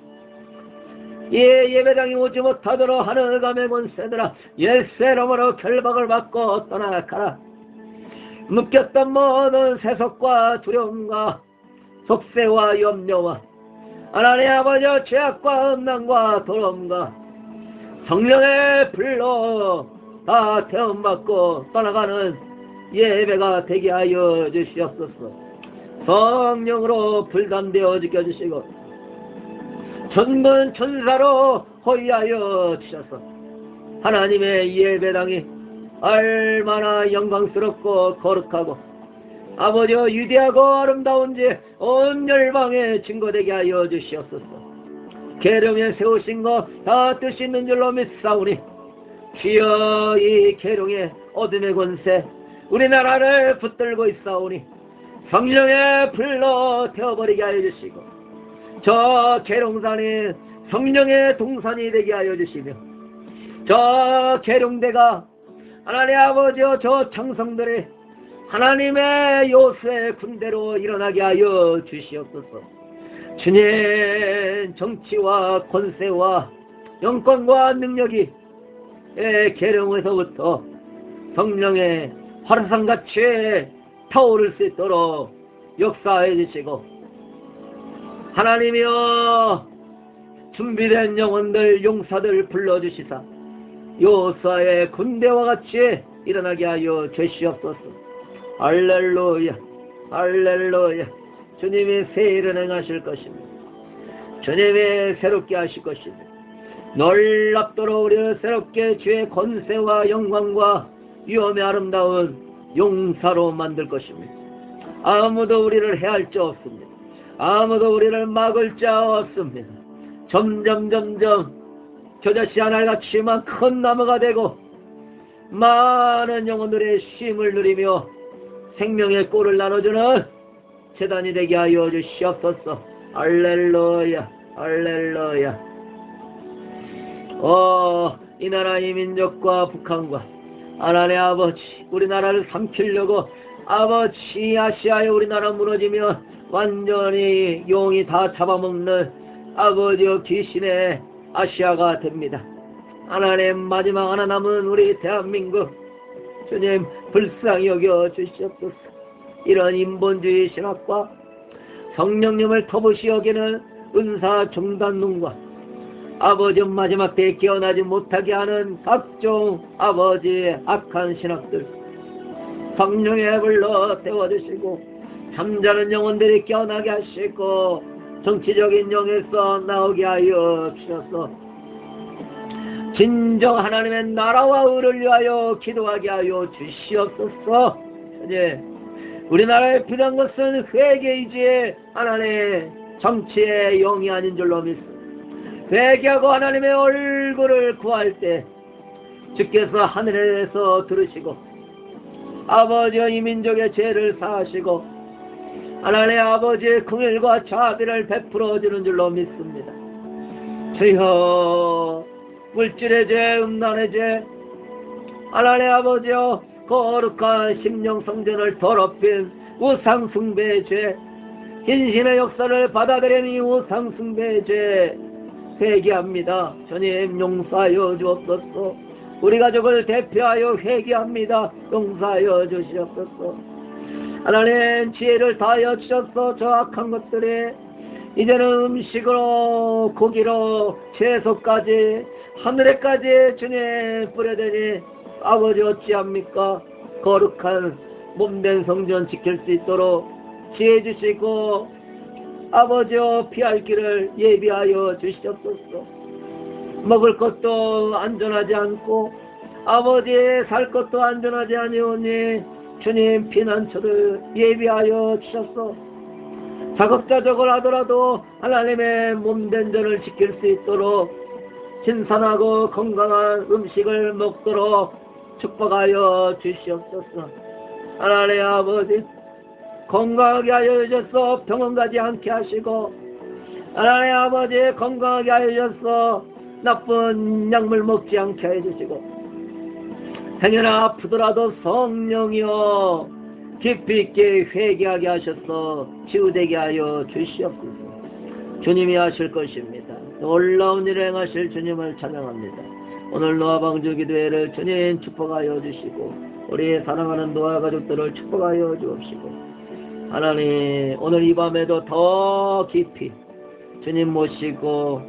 이 예배당이 오지 못하도록 하는 감의 권세들아, 예수의 이름으로 결박을 받고 떠나가라. 묶였던 모든 세속과 두려움과 속세와 염려와 하나님 아버지 죄악과 음란과 더러움과 성령의 불로 다 태움받고 떠나가는 예배가 되게 하여 주시옵소서. 성령으로 불담되어 지켜주시고 천군 천사로 호위하여 주셔서 하나님의 예배당이 얼마나 영광스럽고 거룩하고 아버지여 위대하고 아름다운지 온 열방에 증거되게 하여 주시옵소서. 계룡에 세우신 거 다 뜻이 있는 줄로 믿사오니 주여 이 계룡의 어둠의 권세 우리나라를 붙들고 있사오니 성령의 불로 태워버리게 하여 주시고 저 계룡산이 성령의 동산이 되게 하여 주시며 저 계룡대가 하나님 아버지여 저 장성들이 하나님의 요새 군대로 일어나게 하여 주시옵소서. 주님 정치와 권세와 영권과 능력이 계룡에서부터 성령의 화산같이 타오를 수 있도록 역사해 주시고 하나님이여 준비된 영혼들 용사들 불러주시사 요사의 군대와 같이 일어나게 하여 주시옵소서. 할렐루야 할렐루야. 주님이 새 일을 행하실 것입니다. 주님이 새롭게 하실 것입니다. 놀랍도록 우리를 새롭게 주의 권세와 영광과 위엄의 아름다운 용사로 만들 것입니다. 아무도 우리를 해할 자 없습니다. 아무도 우리를 막을 자 없습니다. 점점 겨자씨 하나같이만 큰 나무가 되고 많은 영혼들의 쉼을 누리며 생명의 꼴을 나눠주는 재단이 되게 하여 주시옵소서. 할렐루야 할렐루야. 이 나라의 민족과 북한과 하나님 아버지 우리나라를 삼키려고 아버지 아시아에 우리나라 무너지면 완전히 용이 다 잡아먹는 아버지여 귀신의 아시아가 됩니다. 하나님 마지막 하나 남은 우리 대한민국 주님 불쌍히 여겨 주시옵소서. 이런 인본주의 신학과 성령님을 터부시 여기는 은사 종단론과 아버지 마지막 때에 깨어나지 못하게 하는 각종 아버지 악한 신학들 성령의 불로 태워주시고 잠자는 영혼들이 깨어나게 하시고 정치적인 영에서 나오게 하여 주셔서 진정 하나님의 나라와 의를 위하여 기도하게 하여 주시옵소서. 이제 우리나라에 필요한 것은 회개이지 하나님의 정치의 영이 아닌 줄로 믿습니다. 회개하고 하나님의 얼굴을 구할 때 주께서 하늘에서 들으시고 아버지와 이 민족의 죄를 사하시고 하나님의 아버지의 긍휼과 자비를 베풀어 주는 줄로 믿습니다. 주여 물질의 죄, 음란의 죄, 하나님의 아버지여 거룩한 심령 성전을 더럽힌 우상 숭배의 죄, 인신의 역사를 받아들이는 이 우상 숭배의 죄 회개합니다. 주님 용서하여 주옵소서. 우리 가족을 대표하여 회개합니다. 용서하여 주시옵소서. 하나님 지혜를 다하여 주셔서 저 악한 것들이 이제는 음식으로 고기로 채소까지 하늘에까지 주님 뿌려대니 아버지 어찌합니까? 거룩한 몸된 성전 지킬 수 있도록 지혜 주시고 아버지여 피할 길을 예비하여 주시옵소서. 먹을 것도 안전하지 않고 아버지 살 것도 안전하지 아니오니 주님 피난처를 예비하여 주셔서 작업자적을 하더라도 하나님의 몸된 전을 지킬 수 있도록 신선하고 건강한 음식을 먹도록 축복하여 주시옵소서. 하나님 아버지 건강하게 하여 주셔서 병원 가지 않게 하시고 하나님 아버지 건강하게 하여 주셔서 나쁜 약물 먹지 않게 해주시고 행여나 아프더라도 성령이여 깊이 있게 회개하게 하셔서 치유되게 하여 주시옵소서. 주님이 하실 것입니다. 놀라운 일을 행하실 주님을 찬양합니다. 오늘 노아 방주 기도회를 주님 축복하여 주시고 우리 사랑하는 노아 가족들을 축복하여 주옵시고 하나님 오늘 이 밤에도 더 깊이 주님 모시고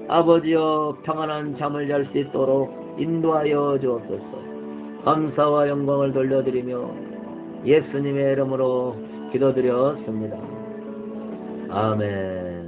아버지여 평안한 잠을 잘 수 있도록 인도하여 주옵소서. 감사와 영광을 돌려드리며 예수님의 이름으로 기도드렸습니다. 아멘.